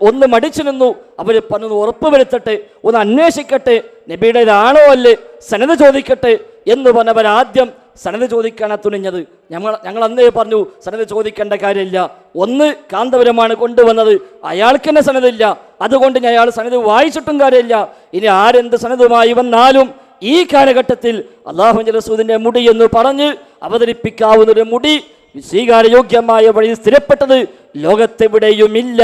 ഒന്ന് മടിച്ചു നിന്നു. അവർ പറഞ്ഞു ഉറപ്പുവരുത്തട്ടെ, ഒന്ന് അന്വേഷിക്കട്ടെ, നബിയുടേതാണോ അല്ലേ, സനദ് ചോദിക്കട്ടെ എന്ന് പറഞ്ഞവർ ആദ്യം സനദ് ചോദിക്കാനാണ് തുനിഞ്ഞത്. ഞങ്ങൾ അന്നേ പറഞ്ഞു സനദ് ചോദിക്കേണ്ട കാര്യമില്ല. ഒന്ന് കാന്തപുരമാണ് കൊണ്ടുവന്നത്, അയാൾക്ക് തന്നെ സനദില്ല, അതുകൊണ്ട് അയാൾ സനദ് വായിച്ചിട്ടും കാര്യമില്ല. ഇനി ആരെന്ത് സനദുമായി വന്നാലും ഈ കാലഘട്ടത്തിൽ അല്ലാഹുവിന്റെ റസൂലിന്റെ മുടി എന്ന് പറഞ്ഞ് അവതരിപ്പിക്കാവുന്നൊരു മുടി സ്വീകാര്യയോഗ്യമായ വഴി സ്ഥിരപ്പെട്ടത് ലോകത്തെവിടെയുമില്ല.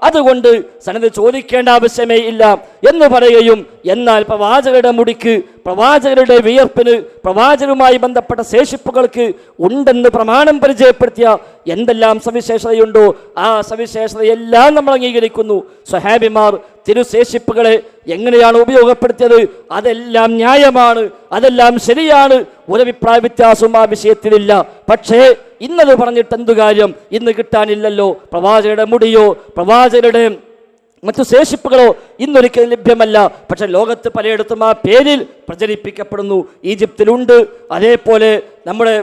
അതുകൊണ്ട് സനദ് ചോദിക്കേണ്ട ആവശ്യമേ ഇല്ല എന്ന് പറയുകയും, എന്നാൽ പ്രവാചകരുടെ മുടിക്ക്, പ്രവാചകരുടെ വിയർപ്പിന്, പ്രവാചകരുമായി ബന്ധപ്പെട്ട ശേഷിപ്പുകൾക്ക് ഉണ്ടെന്ന് പ്രമാണം പരിചയപ്പെടുത്തിയ എന്തെല്ലാം സവിശേഷതയുണ്ടോ ആ സവിശേഷതയെല്ലാം നമ്മൾ അംഗീകരിക്കുന്നു. സ്വഹാബിമാർ തിരുശേഷിപ്പുകളെ എങ്ങനെയാണ് ഉപയോഗപ്പെടുത്തിയത് അതെല്ലാം ന്യായമാണ്, അതെല്ലാം ശരിയാണ്, ഒരഭിപ്രായ വ്യത്യാസവും ആ വിഷയത്തിലില്ല. പക്ഷേ ഇന്നത് പറഞ്ഞിട്ട് എന്തു കാര്യം? ഇന്ന് കിട്ടാനില്ലല്ലോ. പ്രവാചകരുടെ മുടിയോ പ്രവാചകരുടെ മറ്റു ശേഷിപ്പുകളോ ഇന്നൊരിക്കലും ലഭ്യമല്ല. പക്ഷെ ലോകത്ത് പലയിടത്തും ആ പേരിൽ പ്രചരിപ്പിക്കപ്പെടുന്നു. ഈജിപ്തിലുണ്ട്, അതേപോലെ നമ്മുടെ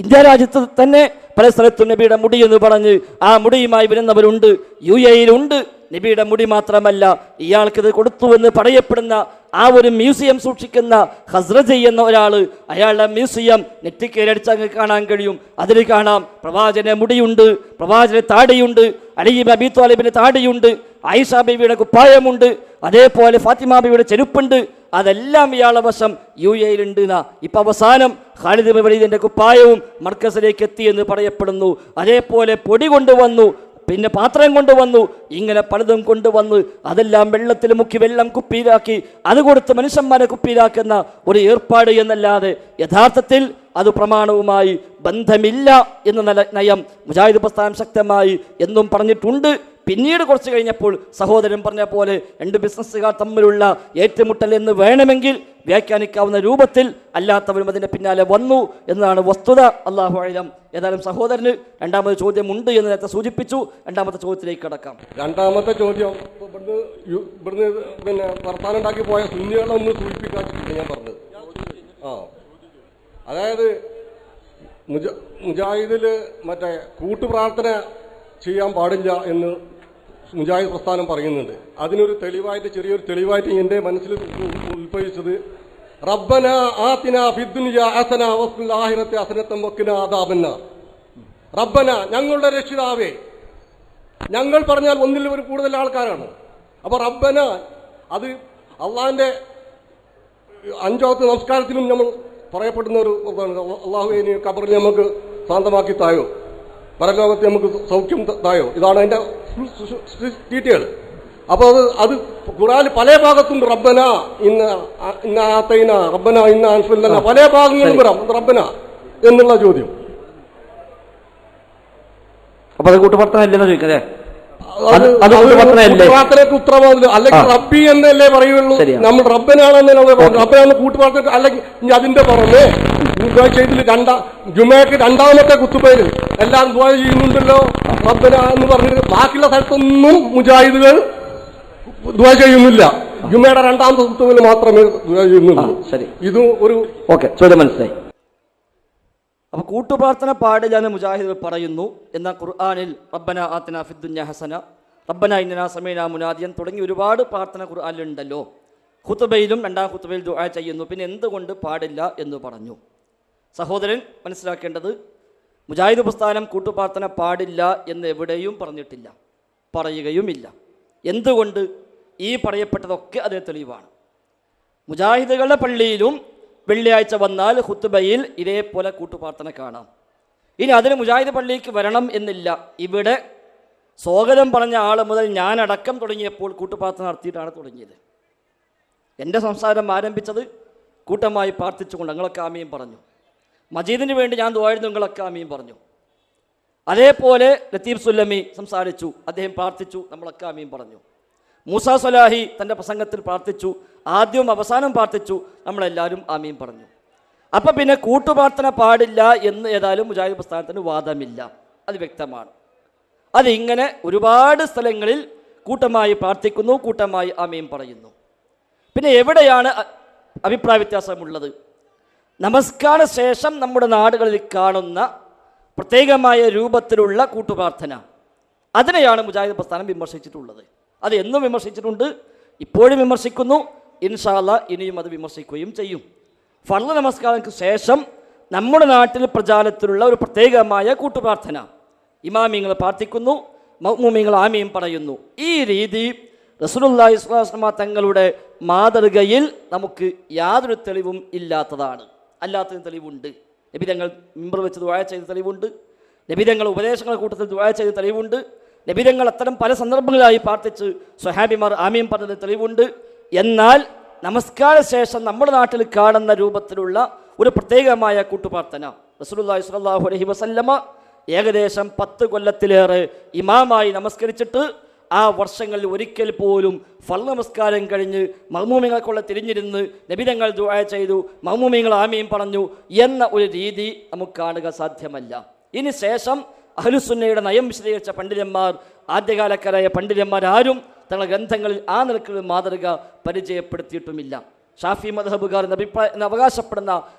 ഇന്ത്യ രാജ്യത്ത് തന്നെ പല സ്ഥലത്തും നബിയുടെ മുടി എന്ന് പറഞ്ഞ് ആ മുടിയുമായി വരുന്നവരുണ്ട്. UAE-യിലുണ്ട്. നബിയുടെ മുടി മാത്രമല്ല, ഇയാൾക്കിത് കൊടുത്തുവെന്ന് പറയപ്പെടുന്ന ആ ഒരു മ്യൂസിയം സൂക്ഷിക്കുന്ന ഹസ്രജ എന്ന ഒരാൾ, അയാളുടെ മ്യൂസിയം നെറ്റിൽ കയറിയടിച്ച് കാണാൻ കഴിയും. അതിൽ കാണാം പ്രവാചകന്റെ മുടിയുണ്ട്, പ്രവാചകന്റെ താടിയുണ്ട്, അലി ഇബ്നു അബീ ത്വാലിബിന്റെ താടിയുണ്ട്, ആയിഷ ബീവിയുടെ കുപ്പായമുണ്ട്, അതേപോലെ ഫാത്തിമ ബീവിയുടെ ചെരുപ്പുണ്ട്. അതെല്ലാം ഇയാളുടെ വശം UAE-യിലുണ്ട്. ഇപ്പം അവസാനം ഖാലിദ് ഇബ്നു വലീദിന്റെ കുപ്പായവും മർക്കസിലേക്ക് എത്തിയെന്ന് പറയപ്പെടുന്നു. അതേപോലെ പൊടി കൊണ്ടുവന്നു, പിന്നെ പാത്രം കൊണ്ടുവന്നു, ഇങ്ങനെ പലതും കൊണ്ടുവന്ന് അതെല്ലാം വെള്ളത്തിൽ മുക്കി വെള്ളം കുപ്പിയിലാക്കി അത് കൊടുത്ത് മനുഷ്യന്മാരെ കുപ്പിയിലാക്കുന്ന ഒരു ഏർപ്പാട് എന്നല്ലാതെ യഥാർത്ഥത്തിൽ അത് പ്രമാണവുമായി ബന്ധമില്ല എന്ന നയം മുജാഹിദ് പ്രസ്ഥാനം ശക്തമായി എന്നും പറഞ്ഞിട്ടുണ്ട്. പിന്നീട് കുറച്ച് കഴിഞ്ഞപ്പോൾ സഹോദരൻ പറഞ്ഞ പോലെ രണ്ട് ബിസിനസ്സുകാർ തമ്മിലുള്ള ഏറ്റുമുട്ടൽ എന്ന് വേണമെങ്കിൽ വ്യാഖ്യാനിക്കാവുന്ന രൂപത്തിൽ അല്ലാത്തവരും അതിൻ്റെ പിന്നാലെ വന്നു എന്നതാണ് വസ്തുത. അല്ലാഹു അഅലം. ഏതായാലും സഹോദരന് രണ്ടാമത്തെ ചോദ്യം ഉണ്ട് എന്ന് നേരത്തെ സൂചിപ്പിച്ചു. രണ്ടാമത്തെ ചോദ്യത്തിലേക്ക് കടക്കാം. രണ്ടാമത്തെ ചോദ്യം ഇവിടുന്ന് പിന്നെ വർത്താനം ഉണ്ടാക്കി പോയ സുന്നികളെ ഒന്ന് സൂചിപ്പിക്കാൻ ഞാൻ പറഞ്ഞത്. അതായത് മുജാഹിദിൽ മറ്റേ കൂട്ടുപ്രാർത്ഥന ചെയ്യാൻ പാടില്ല എന്ന് മുജാഹിദ് പ്രസ്ഥാനം പറയുന്നുണ്ട്. അതിനൊരു തെളിവായിട്ട്, ചെറിയൊരു തെളിവായിട്ട് എൻ്റെ മനസ്സിൽ ഉത്ഭവിച്ചത് റബ്ബന ആതിന ഫിദ്ദുനിയ ഹസന വഫിൽ ആഖിറതി ഹസനതൻ വഖിനാ അദാബന്നാർ. റബ്ബന, ഞങ്ങളുടെ രക്ഷിതാവേ. ഞങ്ങൾ പറഞ്ഞാൽ ഒന്നിൽ ഒരു കൂടുതൽ ആൾക്കാരാണ്. അപ്പോൾ റബ്ബന അത് അള്ളാഹിൻ്റെ അഞ്ചാമത്തെ നമസ്കാരത്തിലും നമ്മൾ പറയപ്പെടുന്ന ഒരു അള്ളാഹുവേ നീ ഖബറിൽ നമുക്ക് ശാന്തമാക്കി തായോ, പരലോകത്ത് നമുക്ക് സൗഖ്യം തായോ. ഇതാണ് അതിൻ്റെ ഡീറ്റെയിൽ. അപ്പോൾ അത് ഖുർആനിൽ പല ഭാഗത്തും റബ്ബന ഇന്ന ആതൈന റബ്ബന ഇന്ന അൻഫുല്ലന പല ഭാഗങ്ങളും വരാം റബ്ബന എന്നുള്ള ചോദ്യം. അപ്പൊ അത് കൂട്ടുപ്രാർത്ഥന അല്ലെന്ന് ചോദിക്കല്ലേ? കൂട്ടുപ്രാർത്ഥനയ്ക്ക് ഉത്തരവാദില്ല. അല്ലെങ്കിൽ റബ്ബി എന്നല്ലേ പറയുള്ളൂ. നമ്മൾ റബ്ബനാണെന്നല്ലേ റബ്ബനാണ് കൂട്ടുപ്രാർത്ഥന. അല്ലെങ്കിൽ അതിന്റെ പുറമെ ചെയ്തിൽ ജുമയ്ക്ക് രണ്ടാമത്തെ കുത്തുബയിൽ എല്ലാം ദുആ ചെയ്യുന്നുണ്ടല്ലോ റബ്ബന എന്ന് പറഞ്ഞിട്ട്. ബാക്കിയുള്ള സ്ഥലത്തൊന്നും മുജാഹിദുകൾ ദുആ ചെയ്യുന്നില്ല. ജുമയുടെ രണ്ടാമത്തെ കുത്തുബയിൽ മാത്രമേ ദുആ ചെയ്യുന്നുള്ളൂ. ഇത് ഒരു ചോദ്യം മനസ്സിലായി. അപ്പൊ കൂട്ടുപ്രാർത്ഥന പാടില്ല എന്ന് മുജാഹിദുകൾ പറയുന്നു. എന്നാൽ ഖുർആനിൽ റബ്ബന ആതിന ഫിദ്ദുനിയ ഹസന, റബ്ബന ഇന്നനാ സമീനാ മുനാദിയൻ തുടങ്ങി ഒരുപാട് പ്രാർത്ഥന ഖുർആനിലുണ്ടല്ലോ. ഖുതുബയിലും രണ്ടാം ഖുതുബയിൽ ദുആ ചെയ്യുന്നു. പിന്നെ എന്തുകൊണ്ട് പാടില്ല എന്ന് പറഞ്ഞു? സഹോദരൻ മനസ്സിലാക്കേണ്ടത്, മുജാഹിദ് പ്രസ്ഥാനം കൂട്ടുപ്രാർത്ഥന പാടില്ല എന്ന് എവിടെയും പറഞ്ഞിട്ടില്ല, പറയുകയുമില്ല. എന്തുകൊണ്ട്? ഈ പറയപ്പെട്ടതൊക്കെ അതേ തെളിവാണ്. മുജാഹിദുകളുടെ പള്ളിയിലും വെള്ളിയാഴ്ച വന്നാൽ ഖുതുബയിൽ ഇതേപോലെ കൂട്ടുപ്രാർത്ഥന കാണാം. ഇനി അതിന് മുജാഹിദ് പള്ളിക്ക് വരണം എന്നില്ല. ഇവിടെ സ്വാഗതം പറഞ്ഞ ആൾ മുതൽ ഞാനടക്കം തുടങ്ങിയപ്പോൾ കൂട്ടുപ്രാർത്ഥന നടത്തിയിട്ടാണ് തുടങ്ങിയത്. എൻ്റെ സംസാരം ആരംഭിച്ചത് കൂട്ടമായി പ്രാർത്ഥിച്ചുകൊണ്ട് ഞങ്ങളൊക്കെ ആമീൻ പറഞ്ഞു. മജീദിന് വേണ്ടി ഞാൻ ദുആയിരുന്നു, ഞങ്ങളൊക്കെ ആമീൻ പറഞ്ഞു. അതേപോലെ ലത്തീഫ് സുല്ലമി സംസാരിച്ചു, അദ്ദേഹം പ്രാർത്ഥിച്ചു, നമ്മളൊക്കെ ആമീൻ പറഞ്ഞു. മൂസ സ്വലാഹി തൻ്റെ പ്രസംഗത്തിൽ പ്രാർത്ഥിച്ചു, ആദ്യവും അവസാനം പ്രാർത്ഥിച്ചു, നമ്മളെല്ലാവരും ആമീൻ പറഞ്ഞു. അപ്പം പിന്നെ കൂട്ടുപ്രാർത്ഥന പാടില്ല എന്ന് ഏതായാലും മുജാഹിദ് പ്രസ്ഥാനത്തിന് വാദമില്ല, അത് വ്യക്തമാണ്. അതിങ്ങനെ ഒരുപാട് സ്ഥലങ്ങളിൽ കൂട്ടമായി പ്രാർത്ഥിക്കുന്നു, കൂട്ടമായി ആമീൻ പറയുന്നു. പിന്നെ എവിടെയാണ് അഭിപ്രായ വ്യത്യാസമുള്ളത്? നമസ്കാര ശേഷം നമ്മുടെ നാടുകളിൽ കാണുന്ന പ്രത്യേകമായ രൂപത്തിലുള്ള കൂട്ടുപ്രാർത്ഥന, അതിനെയാണ് മുജാഹിദ് പ്രസ്ഥാനം വിമർശിച്ചിട്ടുള്ളത്. അത് എന്നും വിമർശിച്ചിട്ടുണ്ട്, ഇപ്പോഴും വിമർശിക്കുന്നു, ഇൻഷാ അല്ലാഹ് ഇനിയും അത് വിമർശിക്കുകയും ചെയ്യും. ഫർള് നമസ്കാരങ്ങൾക്ക് ശേഷം നമ്മുടെ നാട്ടിൽ പ്രചാരത്തിലുള്ള ഒരു പ്രത്യേകമായ കൂട്ടുപ്രാർത്ഥന, ഇമാമിങ്ങൾ പ്രാർത്ഥിക്കുന്നു, മഅ്മൂമീങ്ങൾ ആമീൻ പറയുന്നു. ഈ രീതി റസൂലുള്ളാഹി സ്വല്ലല്ലാഹു അലൈഹി വസല്ലം തങ്ങളുടെ മാതൃകയിൽ നമുക്ക് യാതൊരു തെളിവും ഇല്ലാത്തതാണ്. അല്ലാത്തതിന് തെളിവുണ്ട്. നബി തങ്ങൾ മിമ്പർ വെച്ച് ദുആ ചെയ്ത തെളിവുണ്ട്, നബി തങ്ങൾ ഉപദേശങ്ങളുടെ കൂട്ടത്തിൽ ദുആ ചെയ്ത തെളിവുണ്ട്, നബി തങ്ങൾ അത്തരം പല സന്ദർഭങ്ങളായി പ്രാർത്ഥിച്ച് സ്വഹാബിമാർ ആമീൻ പറഞ്ഞതിന് തെളിവുണ്ട്. എന്നാൽ നമസ്കാര ശേഷം നമ്മുടെ നാട്ടിൽ കാണുന്ന രൂപത്തിലുള്ള ഒരു പ്രത്യേകമായ കൂട്ടുപ്രാർത്ഥന റസൂലുള്ളാഹി സ്വല്ലല്ലാഹു അലൈഹി വസല്ലമ ഏകദേശം 10 കൊല്ലത്തിലേറെ ഇമാമായി നമസ്കരിച്ചിട്ട് ആ വർഷങ്ങളിൽ ഒരിക്കൽ പോലും ഫർള് നമസ്കാരം കഴിഞ്ഞ് മഅ്മൂമിങ്ങൾക്കുള്ള തിരിഞ്ഞിരുന്ന് നബി തങ്ങൾ ദുആ ചെയ്തു, മഅ്മൂമിങ്ങൾ ആമീൻ പറഞ്ഞു എന്ന ഒരു രീതി നമുക്ക് കാണുക സാധ്യമല്ല. ഇനി ശേഷം അഹ്ലുസുന്നയുടെ നയം വിശദീകരിച്ച പണ്ഡിതന്മാർ, ആദ്യകാലക്കാരായ പണ്ഡിതന്മാർ ആരും തങ്ങളുടെ ഗ്രന്ഥങ്ങളിൽ ആ നിലക്കുള്ള മാതൃക പരിചയപ്പെടുത്തിയിട്ടുമില്ല. ഷാഫി മദ്ഹബുകാർ എന്ന് അവകാശപ്പെടുന്ന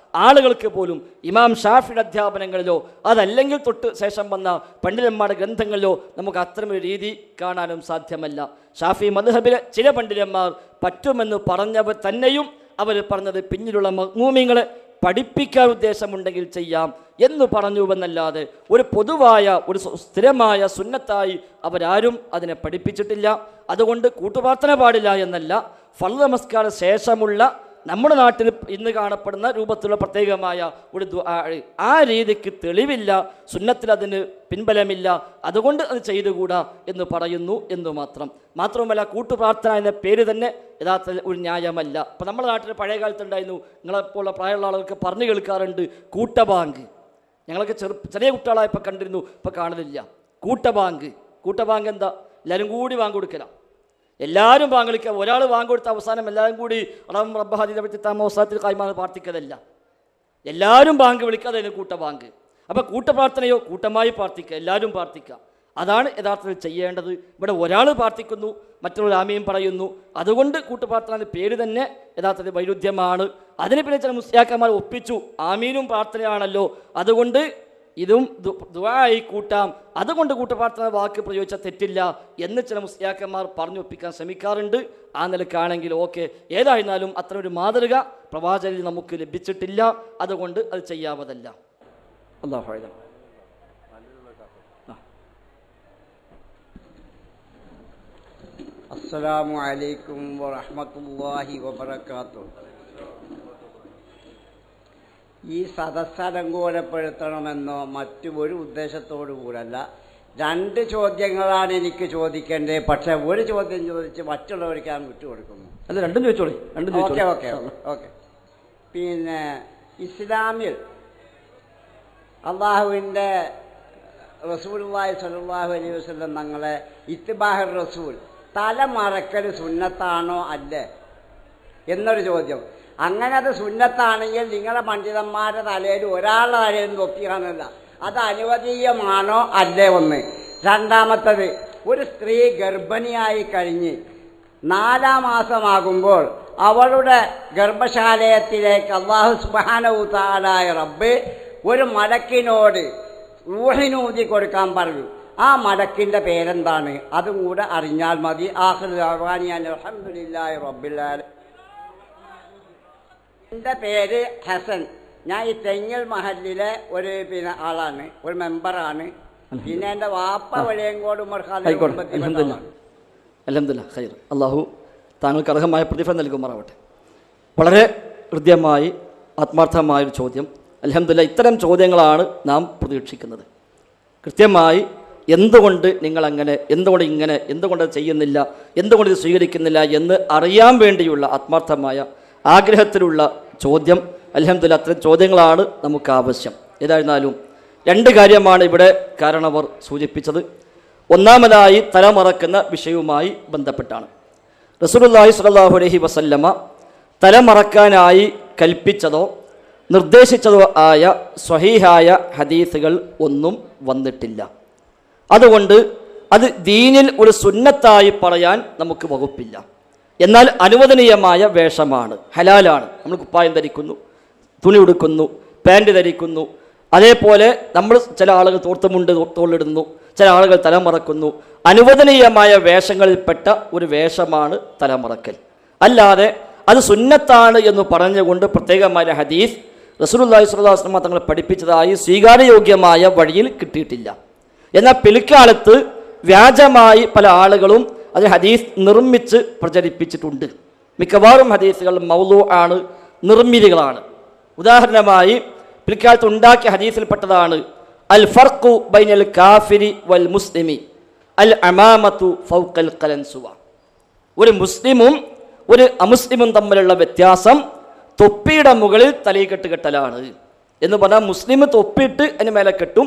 ആളുകൾക്ക് പോലും ഇമാം ഷാഫിയുടെ അധ്യാപനങ്ങളിലോ അതല്ലെങ്കിൽ തൊട്ട് ശേഷം വന്ന പണ്ഡിതന്മാരുടെ ഗ്രന്ഥങ്ങളിലോ നമുക്ക് അത്തരമൊരു രീതി കാണാനും സാധ്യമല്ല. ഷാഫി മദ്ഹബിലെ ചില പണ്ഡിതന്മാർ പറ്റുമെന്ന് പറഞ്ഞവർ തന്നെയും അവർ പറഞ്ഞത് പിന്നിലുള്ള മഅ്മൂമീങ്ങളെ പഠിപ്പിക്കാൻ ഉദ്ദേശമുണ്ടെങ്കിൽ ചെയ്യാം എന്ന് പറഞ്ഞുവെന്നല്ലാതെ ഒരു പൊതുവായ ഒരു സ്ഥിരമായ സുന്നത്തായി അവരാരും അതിനെ പഠിപ്പിച്ചിട്ടില്ല. അതുകൊണ്ട് കൂട്ടുപ്രാർത്ഥന പാടില്ല എന്നല്ല, ഫർള് നമസ്കാര ശേഷമുള്ള നമ്മുടെ നാട്ടിൽ ഇന്ന് കാണപ്പെടുന്ന രൂപത്തിലുള്ള പ്രത്യേകമായ ഒരു ദുആ, ആ രീതിക്ക് തെളിവില്ല, സുന്നത്തിൽ അതിന് പിൻബലമില്ല, അതുകൊണ്ട് അത് ചെയ്തുകൂടാ എന്ന് പറയുന്നു എന്ന് മാത്രം. മാത്രവുമല്ല, കൂട്ടുപ്രാർത്ഥന എന്ന പേര് തന്നെ യഥാർത്ഥത്തിൽ ഒരു ന്യായമല്ല. ഇപ്പം നമ്മുടെ നാട്ടിൽ പഴയ കാലത്തുണ്ടായിരുന്നു, നിങ്ങളെപ്പോലുള്ള പ്രായമുള്ള ആളുകൾക്ക് പറഞ്ഞു കേൾക്കാറുണ്ട്, കൂട്ടബാങ്ക്. ഞങ്ങളൊക്കെ ചെറിയ കുട്ടികളായപ്പോൾ കണ്ടിരുന്നു, ഇപ്പോൾ കാണുന്നില്ല. കൂട്ടബാങ്ക് എന്താ? എല്ലാവരും കൂടി ബാങ്ക് കൊടുക്കലാണ്. എല്ലാവരും ബാങ്ക് വിളിക്കുക. ഒരാൾ ബാങ്ക് കൊടുത്ത അവസാനം എല്ലാവരും കൂടി പ്രാർത്ഥിക്കതല്ല, എല്ലാവരും ബാങ്ക് വിളിക്കുക, അതായത് കൂട്ടബാങ്ക്. അപ്പോൾ കൂട്ടപ്രാർത്ഥനയോ കൂട്ടമായി പ്രാർത്ഥിക്കുക, എല്ലാവരും പ്രാർത്ഥിക്കുക, അതാണ് യഥാർത്ഥത്തിൽ ചെയ്യേണ്ടത്. ഇവിടെ ഒരാൾ പ്രാർത്ഥിക്കുന്നു, മറ്റുള്ളവർ ആമീൻ പറയുന്നു, അതുകൊണ്ട് കൂട്ടുപ്രാർത്ഥന എന്ന പേര് തന്നെ യഥാർത്ഥത്തിൽ വൈരുദ്ധ്യമാണ്. അതിന് പിന്നെ ചില മുസ്ലിയാക്കന്മാർ ഒപ്പിച്ചു, ആമീനും പ്രാർത്ഥനയാണല്ലോ, അതുകൊണ്ട് ഇതും ദുആയി കൂട്ടാം, അതുകൊണ്ട് കൂട്ടുപ്രാർത്ഥന വാക്ക് പ്രയോഗിച്ച തെറ്റില്ല എന്ന് ചില മുസ്ലിയാക്കന്മാർ പറഞ്ഞു ഒപ്പിക്കാൻ ശ്രമിക്കാറുണ്ട്. ആ നിലക്കാണെങ്കിൽ ഓക്കെ. ഏതായിരുന്നാലും അത്തരമൊരു മാതൃക പ്രവാചകനിൽ നമുക്ക് ലഭിച്ചിട്ടില്ല, അതുകൊണ്ട് അത് ചെയ്യാവതല്ല. അല്ലാഹു അഅലം. അസ്സലാമു അലൈക്കും വറഹ്മത്തുള്ളാഹി വബറകാതുഹു. ഈ സദസ്സലങ്കോലപ്പെടുത്തണമെന്നോ മറ്റു ഒരു ഉദ്ദേശത്തോടു കൂടല്ല. 2 ചോദ്യങ്ങളാണ് എനിക്ക് ചോദിക്കേണ്ടത്. പക്ഷെ ഒരു ചോദ്യം ചോദിച്ച് മറ്റുള്ളവർക്ക് ഞാൻ വിട്ടുകൊടുക്കുന്നു. അല്ല, രണ്ടും ചോദിച്ചോളി. ഓക്കെ. പിന്നെ ഇസ്ലാമിൽ അള്ളാഹുവിൻ്റെ റസൂലുള്ളാഹി സ്വല്ലല്ലാഹു അലൈഹി വസല്ലം തങ്ങളെ ഇത്തിബാഹുർ റസൂൽ തലമറക്കൽ സുന്നത്താണോ അല്ലേ എന്നൊരു ചോദ്യം. അങ്ങനെ അത് സുന്നത്താണെങ്കിൽ നിങ്ങളെ പണ്ഡിതന്മാരുടെ തലയിൽ ഒരാളുടെ തലയിൽ തൊപ്പിക്കാനല്ല, അത് അനുവദീയമാണോ അല്ലേ ഒന്ന്. രണ്ടാമത്തത്, ഒരു സ്ത്രീ ഗർഭിണിയായി കഴിഞ്ഞ് 4-ാം മാസമാകുമ്പോൾ അവളുടെ ഗർഭശാലയത്തിലേക്ക് അല്ലാഹു സുബ്ഹാനഹു തആല റബ്ബ് ഒരു മലക്കിനോട് റൂഹിനൂതി കൊടുക്കാൻ പറഞ്ഞു. ആ മലക്കിൻ്റെ പേരെന്താണ്? അതും കൂടെ അറിഞ്ഞാൽ മതി. ആഖിറു ദഅ്വാനാ അൽഹംദുലില്ലാഹി റബ്ബിൽ ആലമീൻ. എൻ്റെ പേര് ഹസൻ. ഞാൻ ഈ തെങ്ങൽ മഹലിലെ ഒരു ആളാണ്, ഒരു മെമ്പറാണ്. പിന്നെ എൻ്റെ വാപ്പ വെളിയങ്കോട് അൽഹംദുലില്ലാഹ് ഖൈർ. അള്ളാഹു താങ്കൾക്ക് അർഹമായ പ്രതിഫലം നൽകുമാറാവട്ടെ. വളരെ ഹൃദ്യമായി ആത്മാർത്ഥമായൊരു ചോദ്യം. അൽഹംദുലില്ലാഹ്, ഇത്തരം ചോദ്യങ്ങളാണ് നാം പ്രതീക്ഷിക്കുന്നത്. കൃത്യമായി എന്തുകൊണ്ട് നിങ്ങളങ്ങനെ, എന്തുകൊണ്ട് ഇങ്ങനെ, എന്തുകൊണ്ട് ചെയ്യുന്നില്ല, എന്തുകൊണ്ട് ഇത് സ്വീകരിക്കുന്നില്ല എന്ന് അറിയാൻ വേണ്ടിയുള്ള ആത്മാർത്ഥമായ ആഗ്രഹത്തിലുള്ള ചോദ്യം. അൽഹംദുലില്ലാഹ്, അത്തരം ചോദ്യങ്ങളാണ് നമുക്ക് ആവശ്യം. ഏതായിരുന്നാലും 2 കാര്യമാണ് ഇവിടെ കാരണവർ സൂചിപ്പിച്ചത്. ഒന്നാമതായി തലമറക്കുന്ന വിഷയവുമായി ബന്ധപ്പെട്ടാണ്. റസൂലുള്ളാഹി സ്വല്ലല്ലാഹു അലൈഹി വസല്ലമ തലമറക്കാനായി കൽപ്പിച്ചതോ നിർദ്ദേശിച്ചതോ ആയ സ്വഹീഹായ ഹദീസുകൾ ഒന്നും വന്നിട്ടില്ല. അതുകൊണ്ട് അത് ദീനിൽ ഒരു സുന്നത്തായി പറയാൻ നമുക്ക് വകുപ്പില്ല. എന്നാൽ അനുവദനീയമായ വേഷമാണ്, ഹലാലാണ്. നമ്മൾ കുപ്പായം ധരിക്കുന്നു, തുണി ഉടുക്കുന്നു, പാൻറ് ധരിക്കുന്നു. അതേപോലെ നമ്മൾ ചില ആളുകൾ തോർത്തുമുണ്ട് തോളിടുന്നു, ചില ആളുകൾ തലമറക്കുന്നു. അനുവദനീയമായ വേഷങ്ങളിൽപ്പെട്ട ഒരു വേഷമാണ് തലമറക്കൽ. അല്ലാതെ അത് സുന്നത്താണ് എന്ന് പറഞ്ഞുകൊണ്ട് പ്രത്യേകമായ ഹദീസ് റസൂലുള്ളാഹി സ്വല്ലല്ലാഹു അലൈഹി വസല്ലം തങ്ങൾ പഠിപ്പിച്ചതായി സ്വീകാര്യയോഗ്യമായ വഴിയിൽ കിട്ടിയിട്ടില്ല. എന്നാൽ പിൽക്കാലത്ത് വ്യാജമായി പല ആളുകളും അത് ഹദീസ് നിർമ്മിച്ച് പ്രചരിപ്പിച്ചിട്ടുണ്ട്. മിക്കവാറും ഹദീസുകൾ മൗലൂ ആണ്, നിർമ്മിതികളാണ്. ഉദാഹരണമായി പിൽക്കാലത്ത് ഉണ്ടാക്കിയ ഹദീസിൽപ്പെട്ടതാണ് അൽ ഫർഖു ബൈനൽ കാഫിരി വൽ മുസ്ലിമി അൽ അമാമത്തു ഫൗഖൽ ഖലൻസുവ. ഒരു മുസ്ലിമും ഒരു അമുസ്ലിമും തമ്മിലുള്ള വ്യത്യാസം തൊപ്പിയുടെ മുകളിൽ തലയിക്കെട്ട് കെട്ടലാണ് എന്ന് പറഞ്ഞാൽ മുസ്ലിം തൊപ്പിയിട്ട് അതിന് മേലെ കെട്ടും,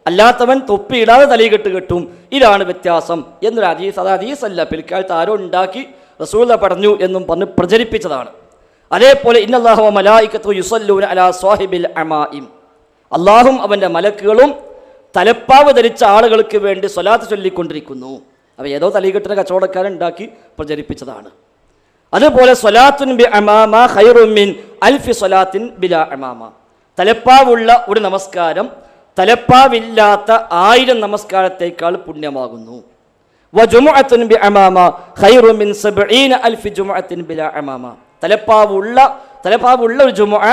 അല്ലാത്തവൻ തൊപ്പിയിടാതെ തലയിക്കെട്ട് കെട്ടും. ഇതാണ് വ്യത്യാസം എന്നൊരു ഹദീസ്. അത് ഹദീസല്ല, പിൽക്കാലത്ത് ആരോ ഉണ്ടാക്കി റസൂല പറഞ്ഞു എന്നും പറഞ്ഞ് പ്രചരിപ്പിച്ചതാണ്. അതേപോലെ ഇന്നല്ലാഹു വ മലായികത്തുഹു യുസല്ലൂന അലാ സ്വാഹിബിൽ അമായിം, അള്ളാഹും അവൻ്റെ മലക്കുകളും തലപ്പാവ് ധരിച്ച ആളുകൾക്ക് വേണ്ടി സ്വലാത്ത് ചൊല്ലിക്കൊണ്ടിരിക്കുന്നു. അവ ഏതോ തലയിക്കെട്ടിന് കച്ചവടക്കാരൻ ഉണ്ടാക്കി പ്രചരിപ്പിച്ചതാണ്. അതുപോലെ സ്വലാത്തുൻ ബി അമാമ ഖൈറുൻ മിൻ അൽഫി സ്വലാത്തിൻ ബിലാ അമാമ, തലപ്പാവുള്ള ഒരു നമസ്കാരം തലപ്പാവില്ലാത്ത 1000 നമസ്കാരത്തേക്കാൾ പുണ്യമാകുന്നു. വജുമുഅത്തുൻ ബി അമാമ ഖൈറുൻ മിൻ 70 അൽഫി ജുമുഅത്തിൻ ബിലാ അമാമ, തലപ്പാവുള്ള ഒരു ജുമുഅ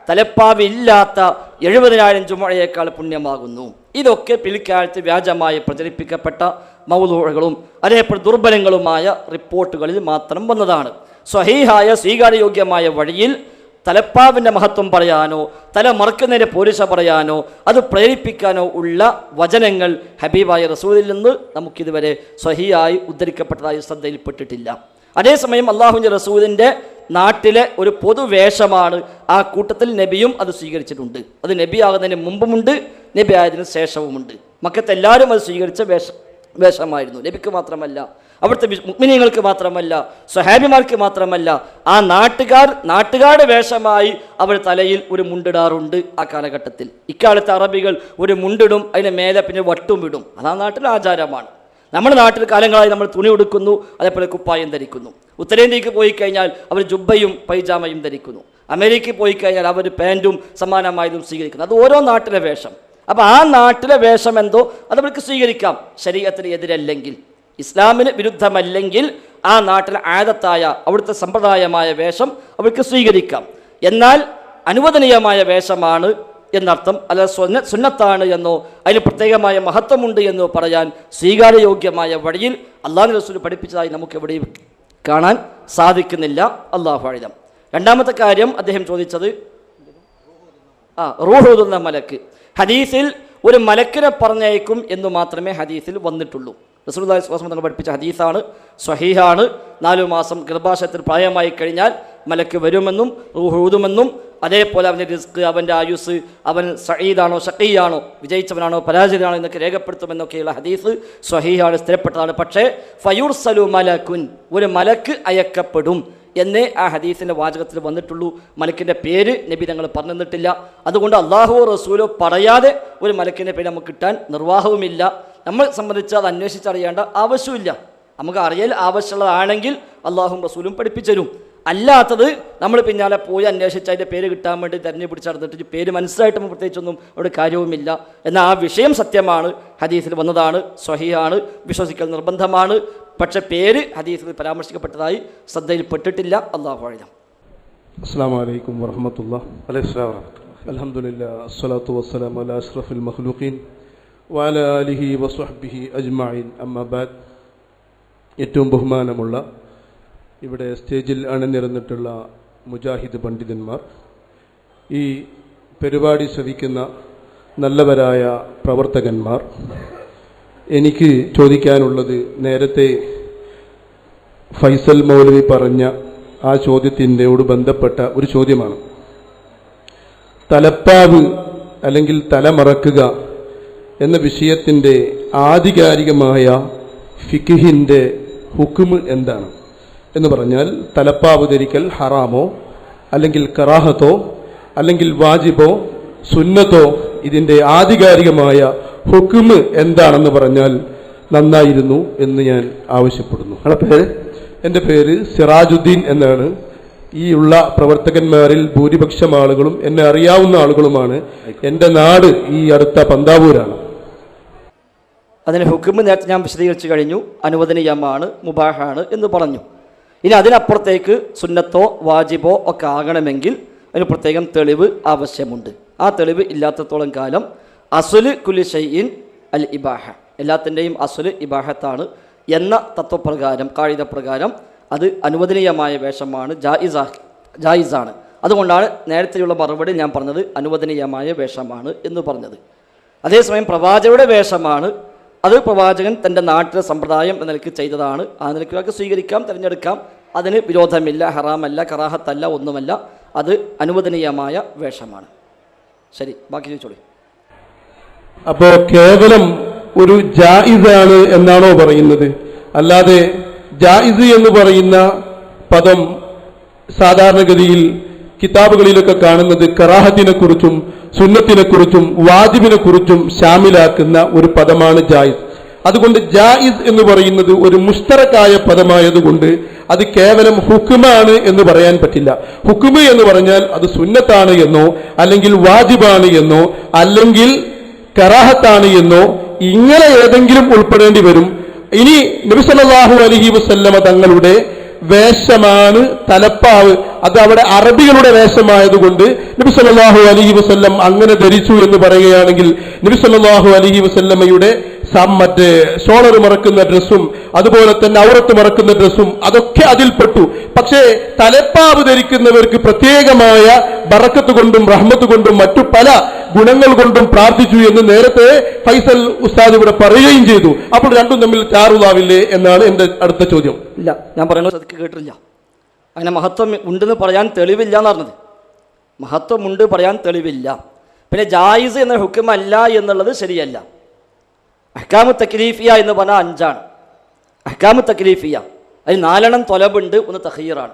തലപ്പാവില്ലാത്ത 70,000 ജുമുഅയേക്കാൾ പുണ്യമാകുന്നു. ഇതൊക്കെ പിൽക്കാലത്ത് വ്യാജമായി പ്രചരിപ്പിക്കപ്പെട്ട മൗലൂഉകളും അതേപോലെ ദുർബലങ്ങളുമായ റിപ്പോർട്ടുകളിൽ മാത്രം വന്നതാണ്. സ്വഹീഹായ സ്വീകാര്യയോഗ്യമായ വഴിയിൽ തലപ്പാവിൻ്റെ മഹത്വം പറയാനോ തല മറക്കുന്നതിൻ്റെ പോരിശ പറയാനോ അത് പ്രേരിപ്പിക്കാനോ ഉള്ള വചനങ്ങൾ ഹബീബായ റസൂലിൽ നിന്ന് നമുക്കിതുവരെ സ്വഹീഹായി ഉദ്ധരിക്കപ്പെട്ടതായി ശ്രദ്ധയിൽപ്പെട്ടിട്ടില്ല. അതേസമയം അള്ളാഹുവിൻ്റെ റസൂലിൻ്റെ നാട്ടിലെ ഒരു പൊതുവേഷമാണ്. ആ കൂട്ടത്തിൽ നബിയും അത് സ്വീകരിച്ചിട്ടുണ്ട്. അത് നബി ആകുന്നതിന് മുമ്പുമുണ്ട്, നബി ആയതിനു ശേഷവുമുണ്ട്. മക്കത്ത് എല്ലാവരും അത് സ്വീകരിച്ച വേഷമായിരുന്നു. നബിക്ക് മാത്രമല്ല, അവിടുത്തെ മുഅ്മിനീങ്ങൾക്ക് മാത്രമല്ല, സ്വഹാബിമാർക്ക് മാത്രമല്ല, ആ നാട്ടുകാരുടെ വേഷമായി അവർ തലയിൽ ഒരു മുണ്ടിടാറുണ്ട്. ആ കാലഘട്ടത്തിൽ ഇക്കാലത്തെ അറബികൾ ഒരു മുണ്ടിടും, അതിന് മേലെ പിന്നെ വട്ടും ഇടും. അത് ആ നാട്ടിലെ ആചാരമാണ്. നമ്മുടെ നാട്ടിൽ കാലങ്ങളായി നമ്മൾ തുണി ഉടുക്കുന്നു, അതേപോലെ കുപ്പായം ധരിക്കുന്നു. ഉത്തരേന്ത്യക്ക് പോയി കഴിഞ്ഞാൽ അവർ ജുബ്ബയും പൈജാമയും ധരിക്കുന്നു. അമേരിക്കയിൽ പോയി കഴിഞ്ഞാൽ അവർ പാൻറ്റും സമാനമായതും സ്വീകരിക്കുന്നു. അത് ഓരോ നാട്ടിലെ വേഷം. അപ്പോൾ ആ നാട്ടിലെ വേഷം എന്തോ അത് അവർക്ക് സ്വീകരിക്കാം, ശരീഅത്തിന് എതിരല്ലെങ്കിൽ, ഇസ്ലാമിന് വിരുദ്ധമല്ലെങ്കിൽ ആ നാട്ടിലെ ആദത്തായ അവിടുത്തെ സമ്പ്രദായമായ വേഷം അവർക്ക് സ്വീകരിക്കാം. എന്നാൽ അനുവദനീയമായ വേഷമാണ് എന്നർത്ഥം, അല്ല സുന്നത്താണ് എന്നോ അതിന് പ്രത്യേകമായ മഹത്വമുണ്ട് എന്നോ പറയാൻ സ്വീകാര്യയോഗ്യമായ വഴിയിൽ അള്ളാഹു റസൂൽ പഠിപ്പിച്ചതായി നമുക്ക് എവിടെയും കാണാൻ സാധിക്കുന്നില്ല. അല്ലാഹു അഅലം. രണ്ടാമത്തെ കാര്യം അദ്ദേഹം ചോദിച്ചത് റൂഹുദുന്ന മലക്ക്. ഹദീസിൽ ഒരു മലക്കിനെ പറഞ്ഞയക്കും എന്ന് മാത്രമേ ഹദീസിൽ വന്നിട്ടുള്ളൂ. റസൂലുള്ളാഹി സ്വല്ലല്ലാഹു അലൈഹി വസല്ലം പഠിപ്പിച്ച ഹദീസാണ്, സ്വഹീഹാണ്. 4 മാസം ഗർഭാശയത്തിൽ പ്രായമായി കഴിഞ്ഞാൽ മലക്ക് വരുമെന്നും റൂഹ് ഊതുമെന്നും അതേപോലെ അവൻ്റെ റിസ്ക്, അവൻ്റെ ആയുസ്, അവൻ സഈദാണോ ഷഖീയാണോ, വിജയിച്ചവനാണോ പരാജയനാണോ എന്നൊക്കെ രേഖപ്പെടുത്തുമെന്നൊക്കെയുള്ള ഹദീസ് സ്വഹീഹാണ്, സ്ഥിരപ്പെട്ടതാണ്. പക്ഷേ ഫയുർസലു മലക്കുൻ, ഒരു മലക്ക് അയക്കപ്പെടും എന്നേ ആ ഹദീസിൻ്റെ വാചകത്തിൽ വന്നിട്ടുള്ളൂ. മലക്കിൻ്റെ പേര് നബി തങ്ങൾ പറഞ്ഞു തന്നിട്ടില്ല. അതുകൊണ്ട് അള്ളാഹുവോ റസൂലോ പറയാതെ ഒരു മലക്കിൻ്റെ പേര് നമുക്ക് കിട്ടാൻ നിർവാഹവുമില്ല. നമ്മൾ സംബന്ധിച്ച് അത് അന്വേഷിച്ചറിയേണ്ട ആവശ്യമില്ല. നമുക്ക് അറിയൽ ആവശ്യമുള്ളതാണെങ്കിൽ അള്ളാഹും റസൂലും പഠിപ്പിച്ചരും. അല്ലാത്തത് നമ്മൾ പിന്നാലെ പോയി അന്വേഷിച്ച് അതിൻ്റെ പേര് കിട്ടാൻ വേണ്ടി തെരഞ്ഞു പിടിച്ച് നടന്നിട്ട് പേര് മനസ്സിലായിട്ട് പ്രത്യേകിച്ചൊന്നും അവിടെ കാര്യവുമില്ല. എന്നാൽ ആ വിഷയം സത്യമാണ്, ഹദീസിൽ വന്നതാണ്, സ്വഹീഹാണ്, വിശ്വസിക്കൽ നിർബന്ധമാണ്. പക്ഷെ പേര് ഹദീസിൽ പരാമർശിക്കപ്പെട്ടതായി ശ്രദ്ധയിൽപ്പെട്ടിട്ടില്ല. അല്ലാഹു അഅലം. അസ്സലാമു അലൈക്കും വറഹ്മത്തുള്ളാഹി. അൽഹംദുലില്ലാഹി അസ്സലാത്തു വസ്സലാമു അലാ അഷ്റഫിൽ മഖ്ലൂഖീൻ വഅലാ ആലിഹി വസ്വഹ്ബിഹി അജ്മഈൻ. അമ്മാ ബഅദ്. ഏറ്റവും ബഹുമാനമുള്ള ഇവിടെ സ്റ്റേജിൽ അണിനിരന്നിട്ടുള്ള മുജാഹിദ് പണ്ഡിതന്മാർ, ഈ പരിപാടി ശ്രവിക്കുന്ന നല്ലവരായ പ്രവർത്തകന്മാർ, എനിക്ക് ചോദിക്കാനുള്ളത് നേരത്തെ ഫൈസൽ മൗലവി പറഞ്ഞ ആ ചോദ്യത്തിനോട് ബന്ധപ്പെട്ട ഒരു ചോദ്യമാണ്. തലപ്പാവ് അല്ലെങ്കിൽ തലമറക്കുക എന്ന വിഷയത്തിൻ്റെ ആധികാരികമായ ഫിഖ്ഹിൻ്റെ ഹുക്മ് എന്താണ് എന്ന് പറഞ്ഞാൽ, തലപ്പാവ് ധരിക്കൽ ഹറാമോ അല്ലെങ്കിൽ കറാഹത്തോ അല്ലെങ്കിൽ വാജിബോ സുന്നത്തോ, ഇതിൻ്റെ ആധികാരികമായ ഹുക്മ് എന്താണെന്ന് പറഞ്ഞാൽ നന്നായിരുന്നു എന്ന് ഞാൻ ആവശ്യപ്പെടുന്നു. നിങ്ങളുടെ പേര്? എൻ്റെ പേര് സിറാജുദ്ദീൻ എന്നാണ്. ഈ ഉള്ള പ്രവർത്തകന്മാരിൽ ഭൂരിപക്ഷം ആളുകളും എന്നെ അറിയാവുന്ന ആളുകളുമാണ്. എൻ്റെ നാട് ഈ അടുത്ത പന്താവൂരാണ്. അതിന് ഹുക്മ് നേരത്തെ ഞാൻ വിശദീകരിച്ചു കഴിഞ്ഞു. അനുവദനീയമാണ്, മുബാഹാണ് എന്ന് പറഞ്ഞു. ഇനി അതിനപ്പുറത്തേക്ക് സുന്നത്തോ വാജിബോ ഒക്കെ ആകണമെങ്കിൽ അതിന് പ്രത്യേകം തെളിവ് ആവശ്യമുണ്ട്. ആ തെളിവ് ഇല്ലാത്തത്തോളം കാലം അസുല് കുലി ഷൈഇൻ അൽ ഇബാഹ, എല്ലാത്തിൻ്റെയും അസുല് ഇബാഹത്താണ് എന്ന തത്വപ്രകാരം, കായിക പ്രകാരം അത് അനുവദനീയമായ വേഷമാണ്, ജായിസാണ്. അതുകൊണ്ടാണ് നേരത്തെയുള്ള മറുപടി ഞാൻ പറഞ്ഞത് അനുവദനീയമായ വേഷമാണ് എന്ന് പറഞ്ഞത്. അതേസമയം പ്രവാചകരുടെ വേഷമാണ്, അത് പ്രവാചകൻ തൻ്റെ നാട്ടിലെ സമ്പ്രദായം എന്ന നിലയ്ക്ക് ചെയ്തതാണ്. ആ നിലയ്ക്ക് സ്വീകരിക്കാം, തിരഞ്ഞെടുക്കാം. അതിന് വിരോധമില്ല, ഹറാമല്ല, കറാഹത്തല്ല, ഒന്നുമല്ല. അത് അനുവദനീയമായ വേഷമാണ്. ശരി, ബാക്കി ചോദിച്ചോളൂ. അപ്പോൾ കേവലം ഒരു ജായിസാണ് എന്നാണോ പറയുന്നത്? അല്ലാതെ ജായിസ് എന്ന് പറയുന്ന പദം സാധാരണഗതിയിൽ കിതാബുകളിലൊക്കെ കാണുന്നത് കറാഹത്തിനെ കുറിച്ചും സുന്നത്തിനെ കുറിച്ചും വാജിബിനെ കുറിച്ചും ഷാമിലാക്കുന്ന ഒരു പദമാണ് ജായിസ്. അതുകൊണ്ട് ജായിസ് എന്ന് പറയുന്നത് ഒരു മുസ്തറക്കായ പദമായതുകൊണ്ട് അത് കേവലം ഹുക്മാണ് എന്ന് പറയാൻ പറ്റില്ല. ഹുക്മ് എന്ന് പറഞ്ഞാൽ അത് സുന്നത്താണ് എന്നോ അല്ലെങ്കിൽ വാജിബാണ് എന്നോ അല്ലെങ്കിൽ കറാഹത്താണ് എന്നോ ഇങ്ങനെ ഏതെങ്കിലും ഉൾപ്പെടേണ്ടി വരും. ഇനി നബി സല്ലല്ലാഹു അലൈഹി വസല്ലമ തങ്ങളുടെ വേഷമാണ് തലപ്പാവ്, അത് അവിടെ അറബികളുടെ വേഷമായതുകൊണ്ട് നബി സല്ലല്ലാഹു അലൈഹി വസല്ലം അങ്ങനെ ധരിച്ചു എന്ന് പറയുകയാണെങ്കിൽ നബി സല്ലല്ലാഹു അലൈഹി വസല്ലമയുടെ മറ്റേ ഷോളർ മറക്കുന്ന ഡ്രസ്സും അതുപോലെ തന്നെ ഔറത്ത് മറക്കുന്ന ഡ്രസ്സും അതൊക്കെ അതിൽപ്പെട്ടു. പക്ഷേ തലപ്പാവ് ധരിക്കുന്നവർക്ക് പ്രത്യേകമായ ബറക്കത്ത് കൊണ്ടും റഹ്മത്ത് കൊണ്ടും മറ്റു പല ഗുണങ്ങൾ കൊണ്ടും പ്രാർത്ഥിച്ചു എന്ന് നേരത്തെ ഫൈസൽ ഉസ്താദ് ഇവിടെ പറയുകയും ചെയ്തു. അപ്പോൾ രണ്ടും തമ്മിൽ ചാറുതാവില്ലേ എന്നാണ് എൻ്റെ അടുത്ത ചോദ്യം. ഇല്ല, ഞാൻ പറയുന്നത് കേട്ടില്ല. അങ്ങനെ മഹത്വം ഉണ്ടെന്ന് പറയാൻ തെളിവില്ല എന്ന് പറഞ്ഞത്. മഹത്വം ഉണ്ട് പറയാൻ തെളിവില്ല. പിന്നെ ജായിസ് എന്ന ഹുക്മല്ല എന്നുള്ളത് ശരിയല്ല. അഹ്കാമു തക്ലീഫിയ എന്ന് പറഞ്ഞാൽ 5ആണ്. അഹ്കാമു തക്ലീഫിയ അതിൽ 4 തൊലബുണ്ട്, 1 തഖീറാണ്.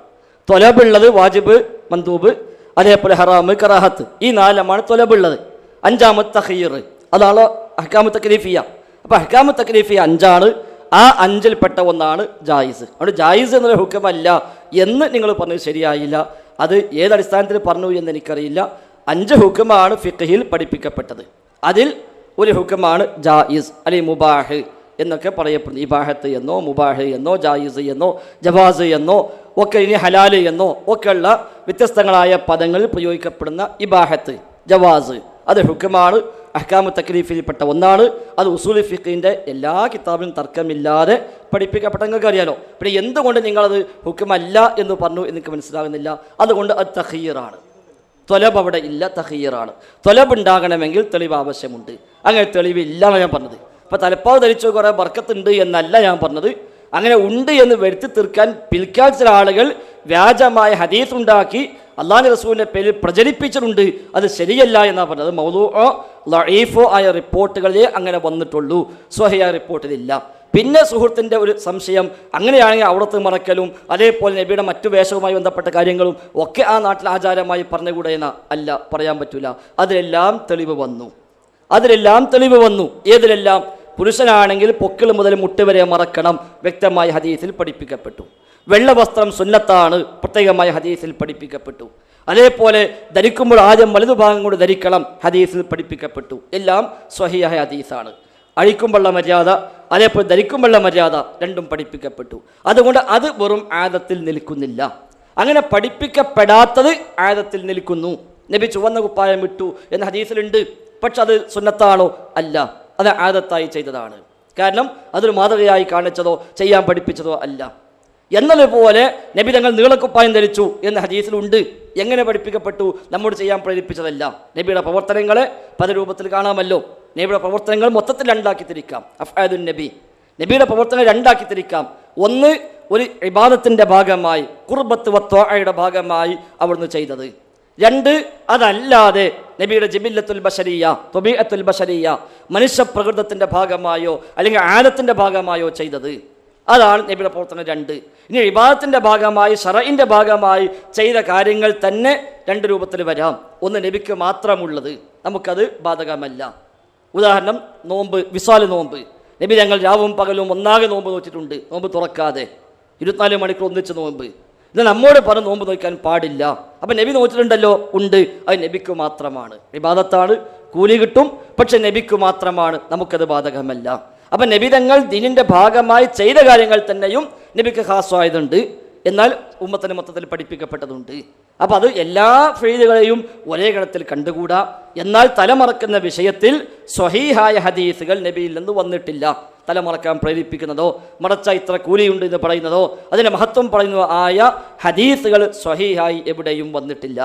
തൊലബുള്ളത് വാജിബ്, മന്ദൂബ്, അതേപോലെ ഹറാമ്, കറാഹത്ത്, ഈ 4 തൊലബുള്ളത്. 5ാമത്തെ തഖീർ, അതാണ് അഹ്കാമു തക്ലീഫിയ. അപ്പോൾ അഹ്കാമു തക്ലീഫിയ 5ആണ്. ആ 5ൽപ്പെട്ട ഒന്നാണ് ജായിസ്. അവിടെ ജായിസ് എന്നൊരു ഹുക്മല്ല എന്ന് നിങ്ങൾ പറഞ്ഞത് ശരിയായില്ല. അത് ഏതടിസ്ഥാനത്തിൽ പറഞ്ഞു എന്ന് എനിക്കറിയില്ല. 5 ഹുക്മാണ് ഫിഖ്ഹിൽ പഠിപ്പിക്കപ്പെട്ടത്. അതിൽ ഒരു ഹുക്മാണ് ജായിസ് അല്ലെങ്കിൽ മുബാഹ് എന്നൊക്കെ പറയപ്പെടുന്നു. ഇബാഹത്ത് എന്നോ മുബാഹ് എന്നോ ജായിസ് എന്നോ ജവാസ് എന്നോ ഒക്കെ, ഇനി ഹലാല് എന്നോ ഒക്കെയുള്ള വ്യത്യസ്തങ്ങളായ പദങ്ങളിൽ പ്രയോഗിക്കപ്പെടുന്ന ഇബാഹത്ത്, ജവാസ്, അത് ഹുക്മാണ്, അഹ്കാമു തക്ലീഫിൽപ്പെട്ട ഒന്നാണ്. അത് ഉസൂൽ ഫിഖിൻ്റെ എല്ലാ കിതാബിലും തർക്കമില്ലാതെ പഠിപ്പിക്കപ്പെട്ട നിങ്ങൾക്ക് അറിയാലോ. പിന്നെ എന്തുകൊണ്ട് നിങ്ങളത് ഹുക്മല്ല എന്ന് പറഞ്ഞു എനിക്ക് മനസ്സിലാകുന്നില്ല. അതുകൊണ്ട് അത് തഖീറാണ്. തൊലബ് അവിടെ ഇല്ല, തഖീറാണ്. തൊലബ് ഉണ്ടാകണമെങ്കിൽ തെളിവ് ആവശ്യമുണ്ട്. അങ്ങനെ തെളിവില്ല എന്നാണ് ഞാൻ പറഞ്ഞത്. അപ്പോൾ തലപ്പാവ് ധരിച്ചു കുറേ ബർക്കത്തുണ്ട് എന്നല്ല ഞാൻ പറഞ്ഞത്. അങ്ങനെ ഉണ്ട് എന്ന് വരുത്തി തീർക്കാൻ പിൽക്കാൻ ചില ആളുകൾ വ്യാജമായ ഹദീസ് ഉണ്ടാക്കി അള്ളാഹുവിന്റെ റസൂലിന്റെ പേരിൽ പ്രചരിപ്പിച്ചിട്ടുണ്ട്. അത് ശരിയല്ല എന്നാണ് പറഞ്ഞത്. മൗദൂഅോ ലഈഫോ ആയ റിപ്പോർട്ടുകളെ അങ്ങനെ വന്നിട്ടുള്ളൂ, സ്വഹിയായ റിപ്പോർട്ടിലില്ല. പിന്നെ സുഹൃത്തിൻ്റെ ഒരു സംശയം, അങ്ങനെയാണെങ്കിൽ ഔറത്ത് മറക്കലും അതേപോലെ നബിയുടെ മറ്റു വേഷവുമായി ബന്ധപ്പെട്ട കാര്യങ്ങളും ഒക്കെ ആ നാട്ടിൽ ആചാരമായി പറഞ്ഞുകൂടെ എന്ന അല്ല, പറയാൻ പറ്റൂല. അതിലെല്ലാം തെളിവ് വന്നു. ഏതിലെല്ലാം? പുരുഷനാണെങ്കിൽ പൊക്കിൾ മുതൽ മുട്ട് വരെ മറക്കണം, വ്യക്തമായ ഹദീസിൽ പഠിപ്പിക്കപ്പെട്ടു. വെള്ളവസ്ത്രം സുന്നത്താണ്, പ്രത്യേകമായ ഹദീസിൽ പഠിപ്പിക്കപ്പെട്ടു. അതേപോലെ ധരിക്കുമ്പോൾ ആദ്യം വലതുഭാഗം കൊണ്ട് ധരിക്കണം, ഹദീസിൽ പഠിപ്പിക്കപ്പെട്ടു. എല്ലാം സ്വഹീഹായ ഹദീസാണ്. അഴിക്കുമ്പോഴുള്ള മര്യാദ, അതേപോലെ ധരിക്കുമ്പോഴുള്ള മര്യാദ രണ്ടും പഠിപ്പിക്കപ്പെട്ടു. അതുകൊണ്ട് അത് വെറും ആദത്തിൽ നിൽക്കുന്നില്ല. അങ്ങനെ പഠിപ്പിക്കപ്പെടാത്തത് ആദത്തിൽ നിൽക്കുന്നു. നബി ചുവന്ന കുപ്പായം ഇട്ടു എന്ന ഹദീസിലുണ്ട്. പക്ഷെ അത് സുന്നത്താണോ? അല്ല, അത് ആദത്തായി ചെയ്തതാണ്. കാരണം അതൊരു മാതൃകയായി കാണിച്ചതോ ചെയ്യാൻ പഠിപ്പിച്ചതോ അല്ല. എന്നതുപോലെ നബി തങ്ങൾ നീളക്കുപ്പായം ധരിച്ചു എന്ന ഹദീസിലുണ്ട്. എങ്ങനെ പഠിപ്പിക്കപ്പെട്ടു? നമ്മോട് ചെയ്യാൻ പ്രേരിപ്പിച്ചതല്ല. നബിയുടെ പ്രവർത്തനങ്ങളെ പല രൂപത്തിൽ കാണാമല്ലോ. നബിയുടെ പ്രവർത്തനങ്ങൾ മൊത്തത്തിൽ 2ആക്കി തിരിക്കാം. അഫ്ആലുൻ നബി, നബിയുടെ പ്രവർത്തനങ്ങൾ 2ആക്കി തിരിക്കാം. ഒന്ന്, ഒരു ഇബാദത്തിന്റെ ഭാഗമായി, ഖുർബത്ത് വത്വാഅയുടെ ഭാഗമായി അവിടുന്ന് ചെയ്തത്. 2, അതല്ലാതെ നബിയുടെ ജിബില്ലത്തുൽ ബശരിയ, ത്വബീഅത്തുൽ ബശരിയ, മനുഷ്യ പ്രകൃതത്തിന്റെ ഭാഗമായോ അല്ലെങ്കിൽ ആദത്തിന്റെ ഭാഗമായോ ചെയ്തത്. അതാണ് നബിയുടെ പ്രവർത്തനം 2. ഇനി ഇബാദത്തിന്റെ ഭാഗമായി, ശറഇന്റെ ഭാഗമായി ചെയ്ത കാര്യങ്ങൾ തന്നെ 2 രൂപത്തിൽ വരാം. ഒന്ന് നബിക്ക് മാത്രമുള്ളത്, നമുക്കത് ബാധകമല്ല. ഉദാഹരണം, നോമ്പ്, വിസാല് നോമ്പ്. നബി ഞങ്ങൾ രാവും പകലും ഒന്നാകെ നോമ്പ് നോച്ചിട്ടുണ്ട്, നോമ്പ് തുറക്കാതെ 24 മണിക്കൂർ ഒന്നിച്ച് നോമ്പ്. ഇത് നമ്മോട് പറഞ്ഞ് നോമ്പ് നോക്കാൻ പാടില്ല. അപ്പം നബി നോച്ചിട്ടുണ്ടല്ലോ, ഉണ്ട്, അത് നബിക്ക് മാത്രമാണ്. ഇബാദത്താണ്, കൂലി കിട്ടും, പക്ഷെ നബിക്ക് മാത്രമാണ്, നമുക്കത് ബാധകമല്ല. അപ്പം നബി തങ്ങൾ ദീനിൻ്റെ ഭാഗമായി ചെയ്ത കാര്യങ്ങൾ തന്നെയും നബിക്ക് ഖാസ്വായതുണ്ട്, എന്നാൽ ഉമ്മത്തിന് മൊത്തത്തിൽ പഠിപ്പിക്കപ്പെട്ടതുണ്ട്. അപ്പം അത് എല്ലാ ഫെയിലുകളെയും ഒരേ ഗണത്തിൽ കണ്ടുകൂടാ. എന്നാൽ തലമറക്കുന്ന വിഷയത്തിൽ സ്വഹീഹായ ഹദീസുകൾ നബിയിൽ നിന്ന് വന്നിട്ടില്ല. തലമറക്കാൻ പ്രേരിപ്പിക്കുന്നതോ മറച്ച ഇത്ര കൂലിയുണ്ട് എന്ന് പറയുന്നതോ അതിൻ്റെ മഹത്വം പറയുന്നതോ ആയ ഹദീസുകൾ സ്വഹീഹായി എവിടെയും വന്നിട്ടില്ല.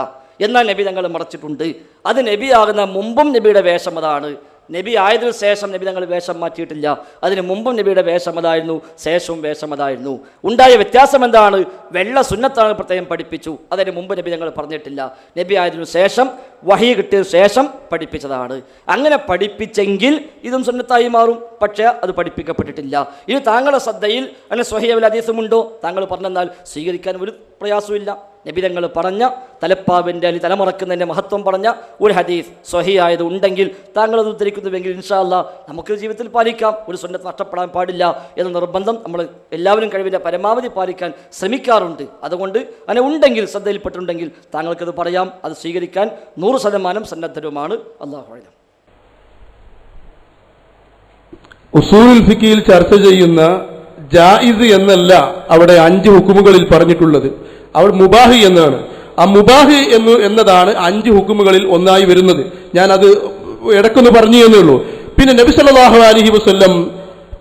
എന്നാൽ നബി തങ്ങൾ മറച്ചിട്ടുണ്ട്. അത് നബിയാകുന്ന മുമ്പും നബിയുടെ വേഷം അതാണ്. നബി ആയതിനു ശേഷം നബി തങ്ങൾ വേഷം മാറ്റിയിട്ടില്ല. അതിന് മുമ്പും നബിയുടെ വേഷം അതായിരുന്നു, ശേഷവും വേഷം അതായിരുന്നു. ഉണ്ടായ വ്യത്യാസം എന്താണ്? വെള്ള സുന്നത്താണ് പ്രത്യേകം പഠിപ്പിച്ചു, അതിന് മുമ്പ് നബി തങ്ങൾ പറഞ്ഞിട്ടില്ല. നബി ആയതിനു ശേഷം വഹി കിട്ടിയ ശേഷം പഠിപ്പിച്ചതാണ്. അങ്ങനെ പഠിപ്പിച്ചെങ്കിൽ ഇതും സുന്നത്തായി മാറും, പക്ഷേ അത് പഠിപ്പിക്കപ്പെട്ടിട്ടില്ല. ഇത് താങ്കളുടെ ശ്രദ്ധയിൽ അങ്ങനെ സ്വഹീഹുൽ ഹദീസുമുണ്ടോ? താങ്കൾ പറഞ്ഞെന്നാൽ സ്വീകരിക്കാൻ ഒരു പ്രയാസമില്ല. നബി തങ്ങൾ പറഞ്ഞ തലപ്പാവിൻ്റെ അല്ലെങ്കിൽ തലമറക്കുന്നതിൻ്റെ മഹത്വം പറഞ്ഞ ഒരു ഹദീസ് സ്വഹീഹായത് ഉണ്ടെങ്കിൽ താങ്കൾ അത് ഉദ്ധരിക്കുന്നുവെങ്കിൽ ഇൻഷാ അല്ലാഹ് നമുക്ക് ജീവിതത്തിൽ പാലിക്കാം. ഒരു സുന്നത്ത് നഷ്ടപ്പെടാൻ പാടില്ല എന്ന നിർബന്ധം നമ്മൾ എല്ലാവരും കഴിവിൻ്റെ പരമാവധി പാലിക്കാൻ ശ്രമിക്കാറുണ്ട്. അതുകൊണ്ട് അങ്ങനെ ഉണ്ടെങ്കിൽ, ശ്രദ്ധയിൽപ്പെട്ടിട്ടുണ്ടെങ്കിൽ താങ്കൾക്കത് പറയാം. അത് സ്വീകരിക്കാൻ 100% സന്നദ്ധരുമാണ്. അല്ലാഹു അഅലം. ഉസൂലുൽ ഫിഖിൽ ചർച്ച ചെയ്യുന്ന ജായിസ് എന്നല്ല അവിടെ 5 ഹുക്കുമുകളിൽ പറഞ്ഞിട്ടുള്ളത്, അവിടെ മുബാഹ് എന്നാണ്. ആ മുബാഹ് എന്നതാണ് 5 ഹുക്കുമുകളിൽ ഒന്നായി വരുന്നത്. ഞാനത് ഇടക്കൊന്ന് പറഞ്ഞു എന്നേ ഉള്ളൂ. പിന്നെ നബി സല്ലല്ലാഹു അലൈഹി വസല്ലം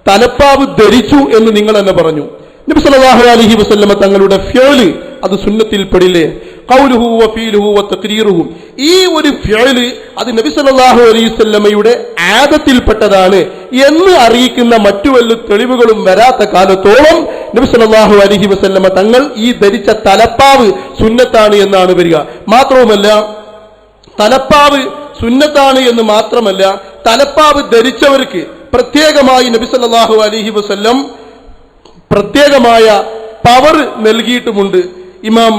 തലപ്പാവ് ധരിച്ചു എന്ന് നിങ്ങൾ തന്നെ പറഞ്ഞു. നബി സല്ലല്ലാഹു അലൈഹി വസല്ലം തങ്ങളുടെ ഫിഅല് അത് സുന്നത്തിൽ പെടില്ലേ? ഖൗലുഹു വഫീലുഹു വതഖ്രീറുഹു, ഈ ഒരു ഫിഅല് അത് നബി സല്ലല്ലാഹു അലൈഹി വസല്ലമയുടെ ആദത്തിൽപ്പെട്ടതാണ് എന്ന് അറിയിക്കുന്ന മറ്റു വല്ല തെളിവുകളും വരാത്ത കാലത്തോളം നബി സല്ലല്ലാഹു അലൈഹി വസല്ലമ തങ്ങൾ ഈ ധരിച്ച തലപ്പാവ് സുന്നത്താണ് എന്നാണ് വരിക. മാത്രവുമല്ല, തലപ്പാവ് സുന്നത്താണ് എന്ന് മാത്രമല്ല, തലപ്പാവ് ധരിച്ചവർക്ക് പ്രത്യേകമായി നബി സല്ലല്ലാഹു അലൈഹി വസല്ലം പ്രത്യേകമായ പവർ നൽകിയിട്ടുമുണ്ട്. ഇമാം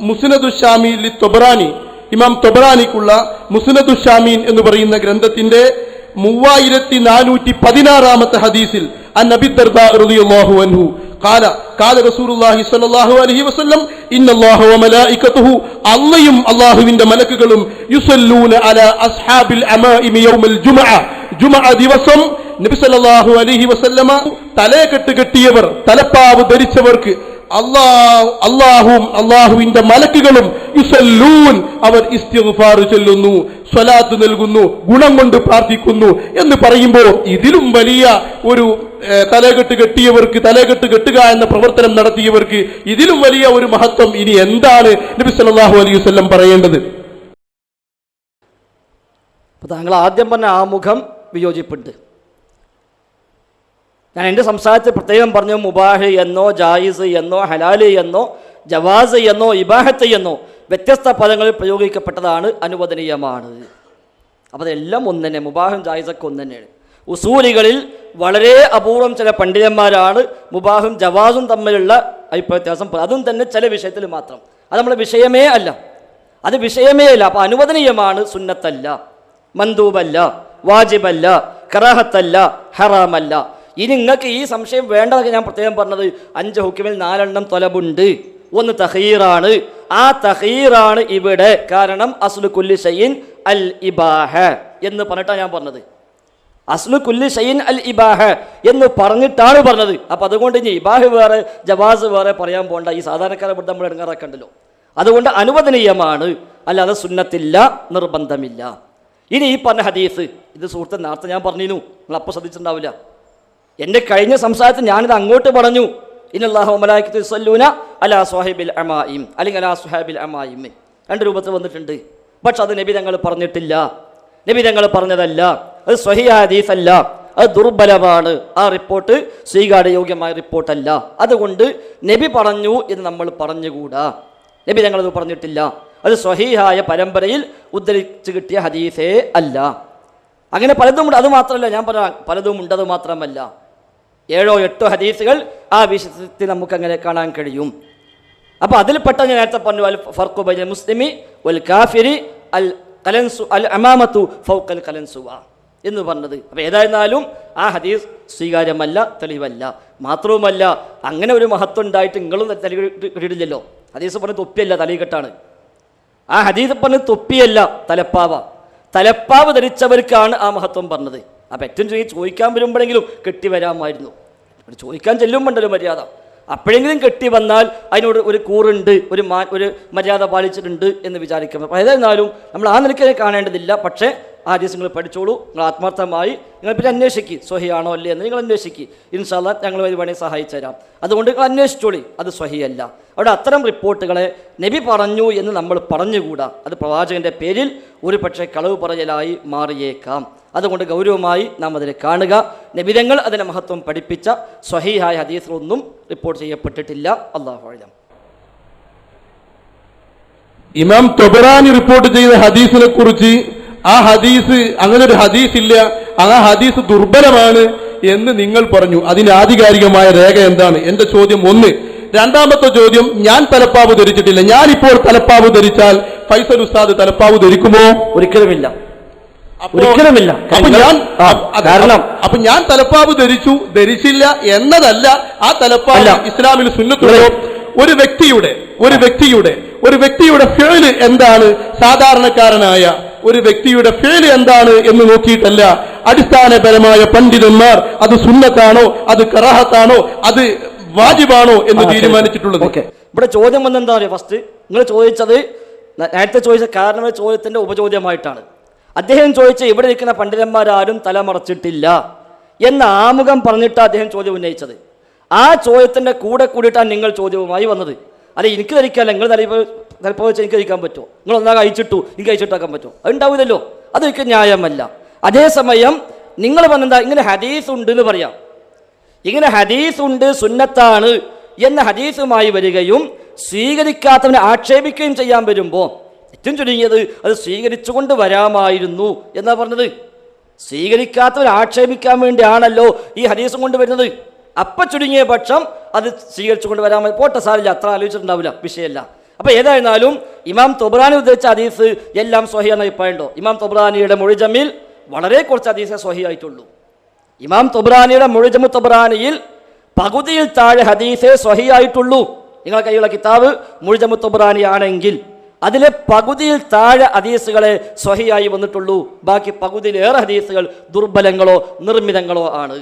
മുസ്നദുശ്ശാമീൻ തൊബറാനി, ഇമാം തൊബറാനിക്കുള്ള മുസ്നദുശ്ശാമീൻ എന്ന് പറയുന്ന ഗ്രന്ഥത്തിന്റെ 3416 ഹദീസിൽ അൻ അബീ ദർദാ റളിയല്ലാഹു അൻഹു ഖാല റസൂലുള്ളാഹി സ്വല്ലല്ലാഹു അലൈഹി വസല്ലം ഇന്നല്ലാഹ വമലായികതുഹു, അല്ലാഹുവും അല്ലാഹുവിന്റെ മലക്കുകളും യുസല്ലൂന അലാ അസ്ഹാബിൽ അമാഇമ യൗമൽ ജുമുഅ, ജുമുഅ ദിവസം നബി സല്ലല്ലാഹു അലൈഹി വസല്ലമ തലയെക്കെട്ട് കെട്ടിയവർ, തലപ്പാവ് ധരിച്ചവർക്ക് അല്ലാഹുവും അല്ലാഹുവിന്റെ മലക്കുകളും യുസല്ലൂൻ, അവർ ഇസ്തിഗ്ഫാർ ചൊല്ലുന്നു, സ്വലാത്ത് നൽകുന്നു, ഗുണം കൊണ്ട് പ്രാർത്ഥിക്കുന്നു എന്ന് പറയുമ്പോൾ ഇതിലും വലിയ ഒരു തലകെട്ട് കെട്ടിയവർക്ക്, തലകെട്ട് കെട്ടുക എന്ന പ്രവർത്തനം നടത്തിയവർക്ക് ഇതിലും വലിയ ഒരു മഹത്വം ഇനി എന്താണ് നബി സല്ലല്ലാഹു അലൈഹി വസല്ലം പറയേണ്ടത്? താങ്കൾ ആദ്യം പറഞ്ഞ ആമുഖം വിയോജിപ്പുണ്ട്. ഞാൻ എൻ്റെ സംസാരത്തിൽ പ്രത്യേകം പറഞ്ഞു, മുബാഹ് എന്നോ ജായിസ് എന്നോ ഹലാല് എന്നോ ജവാസ് എന്നോ ഇബാഹത്ത് എന്നോ വ്യത്യസ്ത പദങ്ങളിൽ പ്രയോഗിക്കപ്പെട്ടതാണ്, അനുവദനീയമാണ്. അപ്പോൾ അതെല്ലാം ഒന്ന് തന്നെ, മുബാഹും ജായിസൊക്കെ ഒന്ന് തന്നെയാണ്. ഉസൂലികളിൽ വളരെ അപൂർവം ചില പണ്ഡിതന്മാരാണ് മുബാഹും ജവാസും തമ്മിലുള്ള അഭിപ്രായ വ്യത്യാസം, അതും തന്നെ ചില വിഷയത്തിൽ മാത്രം. അത് നമ്മുടെ വിഷയമേ അല്ല, അത് വിഷയമേ അല്ല. അപ്പോൾ അനുവദനീയമാണ്, സുന്നത്തല്ല, മന്ദൂബല്ല, വാജിബല്ല, കറാഹത്തല്ല, ഹറാമല്ല. ഇനി നിങ്ങൾക്ക് ഈ സംശയം വേണ്ടതൊക്കെ ഞാൻ പ്രത്യേകം പറഞ്ഞത് 5 ഹുക്കുമിൽ 4 തൊലബുണ്ട്. ഒന്ന് തഖീറാണ്. ആ തഖീറാണ് ഇവിടെ. കാരണം അസ്ലു കുല്ലി ഷൈഇൻ അൽ ഇബാഹ എന്ന് പറഞ്ഞിട്ടാണ് ഞാൻ പറഞ്ഞത്. അസ്ലു കുല്ലി ഷൈഇൻ അൽ ഇബാഹ എന്ന് പറഞ്ഞിട്ടാണ് പറഞ്ഞത്. അപ്പം അതുകൊണ്ട് ഇനി ഇബാഹ് വേറെ ജവാസ് വേറെ പറയാൻ പോകണ്ട. ഈ സാധാരണക്കാരെ ഇവിടെ നമ്മൾ ഇടങ്ങാറാക്കണ്ടല്ലോ. അതുകൊണ്ട് അനുവദനീയമാണ്, അല്ലാതെ സുന്നത്തില്ല, നിർബന്ധമില്ല. ഇനി ഈ പറഞ്ഞ ഹദീസ്, ഇത് സുഹൃത്ത് നേരത്തെ ഞാൻ പറഞ്ഞിരുന്നു, നിങ്ങൾ അപ്പോൾ ശ്രദ്ധിച്ചിട്ടുണ്ടാവില്ല. എൻ്റെ കഴിഞ്ഞ സംസാരത്തിൽ ഞാനിത് അങ്ങോട്ട് പറഞ്ഞു, ഇന്നല്ലാഹു വമലായികതുഹു യുസല്ലൂന അലാ സ്വഹിബിൽ അമായിം, അല്ലെങ്കിൽ അലാ സ്വഹാബിൽ അമായിം, 2 രൂപത്തിൽ വന്നിട്ടുണ്ട്. പക്ഷെ അത് നബി തങ്ങൾ പറഞ്ഞിട്ടില്ല, നബി തങ്ങൾ പറഞ്ഞതല്ല, അത് സ്വഹീഹ ഹദീസല്ല, അത് ദുർബലമാണ്. ആ റിപ്പോർട്ട് സ്വീകാര്യയോഗ്യമായ റിപ്പോർട്ടല്ല. അതുകൊണ്ട് നബി പറഞ്ഞു എന്ന് നമ്മൾ പറഞ്ഞുകൂടാ. നബി തങ്ങളത് പറഞ്ഞിട്ടില്ല, അത് സ്വഹീഹായ പരമ്പരയിൽ ഉദ്ധരിച്ച് കിട്ടിയ ഹദീസേ അല്ല. അങ്ങനെ പലതും ഉണ്ട്. അത് മാത്രമല്ല, ഞാൻ പറയാം, പലതും ഉണ്ടത് മാത്രമല്ല, 7 or 8 ഹദീസുകൾ ആ വിഷയത്തിൽ നമുക്കങ്ങനെ കാണാൻ കഴിയും. അപ്പോൾ അതിൽപ്പെട്ട ഞാൻ നേരത്തെ പറഞ്ഞു, അൽ ഫർഖു ബൈനൽ മുസ്ലിമി വൽ കാഫിരി അൽ കലൻസു അൽ അമാമത്തു ഫൗഖൽ കലൻസുവ എന്ന് പറഞ്ഞത്. അപ്പോൾ ഏതായിരുന്നാലും ആ ഹദീസ് സ്വീകാര്യമല്ല, തെളിവല്ല. മാത്രവുമല്ല അങ്ങനെ ഒരു മഹത്വം ഉണ്ടായിട്ട് നിങ്ങളും തലയിടില്ലല്ലോ. ഹദീസ് പറഞ്ഞ് തൊപ്പിയല്ല, തലയിക്കെട്ടാണ്. ആ ഹദീസ് പറഞ്ഞ് തൊപ്പിയല്ല, തലപ്പാവ് ധരിച്ചവർക്കാണ് ആ മഹത്വം പറഞ്ഞത്. അപ്പം ഏറ്റവും ചോദിക്കാൻ വരുമ്പോഴെങ്കിലും കെട്ടി വരാമായിരുന്നു. ചോദിക്കാൻ ചെല്ലുമ്പോണ്ടല്ലോ മര്യാദ, അപ്പോഴെങ്കിലും കെട്ടി വന്നാൽ അതിനോട് ഒരു കൂറുണ്ട്, ഒരു മര്യാദ പാലിച്ചിട്ടുണ്ട് എന്ന് വിചാരിക്കാം. അപ്പോൾ ഏതായിരുന്നാലും നമ്മൾ ആ നിലയ്ക്ക് കാണേണ്ടതില്ല. പക്ഷേ ആ ഹദീസ് നിങ്ങൾ പഠിച്ചോളൂ, നിങ്ങൾ ആത്മാർത്ഥമായി നിങ്ങൾ പിന്നെ അന്വേഷിക്കുക, സ്വഹിയാണോ അല്ലേ എന്ന് നിങ്ങൾ അന്വേഷിക്കുക. ഇൻഷാ അല്ലാഹ് ഞങ്ങൾ വേണമെങ്കിൽ സഹായിച്ചു തരാം. അതുകൊണ്ട് നിങ്ങൾ അന്വേഷിച്ചോളി, അത് സ്വഹിയല്ല. അവിടെ അത്തരം റിപ്പോർട്ടുകളെ നബി പറഞ്ഞു എന്ന് നമ്മൾ പറഞ്ഞുകൂടാ. അത് പ്രവാചകൻ്റെ പേരിൽ ഒരു പക്ഷേ കളവ് പറയലായി മാറിയേക്കാം. അതുകൊണ്ട് ഗൗരവമായി നാം അതിനെ കാണുക. നബിതങ്ങൾ അതിനെ മഹത്വം പഠിപ്പിച്ച സ്വഹീഹായ ഹദീസുകളൊന്നും റിപ്പോർട്ട് ചെയ്യപ്പെട്ടിട്ടില്ല. അല്ലാഹു അഅലം. ഇമാം തൊബറാനി റിപ്പോർട്ട് ചെയ്ത ഹദീസിനെ കുറിച്ച് ആ ഹദീസ് അങ്ങനെ ഒരു ഹദീസ് ഇല്ല, ആ ഹദീസ് ദുർബലമാണ് എന്ന് നിങ്ങൾ പറഞ്ഞു. അതിന് ആധികാരികമായ രേഖ എന്താണ്? എന്റെ ചോദ്യം 1. രണ്ടാമത്തെ ചോദ്യം, ഞാൻ തലപ്പാവ് ധരിച്ചിട്ടില്ല. ഞാനിപ്പോൾ തലപ്പാവ് ധരിച്ചാൽ ഫൈസൽ ഉസ്താദ് തലപ്പാവ് ധരിക്കുമോ? ഒരിക്കലുമില്ല. അപ്പൊ ഞാൻ തലപ്പാവ് ധരിച്ചില്ല എന്നതല്ല, ആ തലപ്പാവ് ഇസ്ലാമിൽ സുന്നത്തുണ്ടോ? ഒരു വ്യക്തിയുടെ ഫിഅല് എന്താണ്, സാധാരണക്കാരനായ ഒരു വ്യക്തിയുടെ ഫിഅല് എന്താണ് എന്ന് നോക്കിയിട്ടല്ല അടിസ്ഥാനപരമായ പണ്ഡിതന്മാർ അത് സുന്നത്താണോ, അത് കറാഹത്താണോ, അത് വാജിബാണോ എന്ന് തീരുമാനിച്ചിട്ടുള്ളത്. ഇവിടെ ചോദ്യം വന്നെന്താ പറയുക? ഫസ്റ്റ് നിങ്ങൾ ചോദിച്ചത് നേരത്തെ ചോദിച്ച കാരണമായ ചോദ്യത്തിന്റെ ഉപചോദ്യമായിട്ടാണ്. അദ്ദേഹം ചോദിച്ച ഇവിടെ ഇരിക്കുന്ന പണ്ഡിതന്മാരാരും തലമറച്ചിട്ടില്ല എന്ന ആമുഖം പറഞ്ഞിട്ട് അദ്ദേഹം ചോദ്യം ഉന്നയിച്ചത്. ആ ചോദ്യത്തിന്റെ കൂടെ കൂടിയിട്ടാണ് നിങ്ങൾ ചോദ്യവുമായി വന്നത്. അല്ലെ എനിക്ക് ധരിക്കാല്ല, നിങ്ങൾ തലപ്പാവ് വെച്ച് എനിക്ക് ധരിക്കാൻ പറ്റുമോ? നിങ്ങൾ ഒന്നാകെ അയച്ചിട്ടു എനിക്ക് അയച്ചിട്ടാക്കാൻ പറ്റുമോ? അതുണ്ടാവില്ലല്ലോ, അതൊക്കെ ന്യായമല്ല. അതേസമയം നിങ്ങൾ പറഞ്ഞെന്താ ഇങ്ങനെ ഹദീസ് ഉണ്ട് എന്ന് പറയാം. ഇങ്ങനെ ഹദീസ് ഉണ്ട്, സുന്നത്താണ് എന്ന ഹദീസുമായി വരികയും സ്വീകരിക്കാത്തവനെ ആക്ഷേപിക്കുകയും ചെയ്യാൻ വരുമ്പോൾ ഏറ്റവും ചുരുങ്ങിയത് അത് സ്വീകരിച്ചുകൊണ്ട് വരാമായിരുന്നു എന്നാ പറഞ്ഞത്. സ്വീകരിക്കാത്തവരെ ആക്ഷേപിക്കാൻ വേണ്ടിയാണല്ലോ ഈ ഹദീസും കൊണ്ട് വരുന്നത്. അപ്പം ചുരുങ്ങിയ പക്ഷം അത് സ്വീകരിച്ചുകൊണ്ട് വരാൻ പോട്ടെ, സാരില്ല, അത്ര ആലോചിച്ചിട്ടുണ്ടാവില്ല, വിഷയമല്ല. അപ്പം ഏതായിരുന്നാലും ഇമാം തൊബ്രാനി ഉദ്ധരിച്ച ഹദീസ് എല്ലാം സ്വഹിയാണെന്ന് അഭിപ്രായമുണ്ടോ? ഇമാം തൊബ്രാനിയുടെ മുഅ്ജമിൽ വളരെ കുറച്ച് ഹദീസേ സ്വഹിയായിട്ടുള്ളൂ. ഇമാം തൊബ്രാനിയുടെ മുഅ്ജമു തൊബ്രാനിയിൽ പകുതിയിൽ താഴെ ഹദീസേ സ്വഹിയായിട്ടുള്ളൂ. നിങ്ങളുടെ കയ്യിലുള്ള കിതാബ് മുഅ്ജമു തൊബ്രാനി ആണെങ്കിൽ അതിലെ പകുതിയിൽ താഴെ ഹദീസുകളെ സ്വഹിയായി വന്നിട്ടുള്ളൂ. ബാക്കി പകുതിയിലേറെ ഹദീസുകൾ ദുർബലങ്ങളോ നിർമ്മിതങ്ങളോ ആണ്.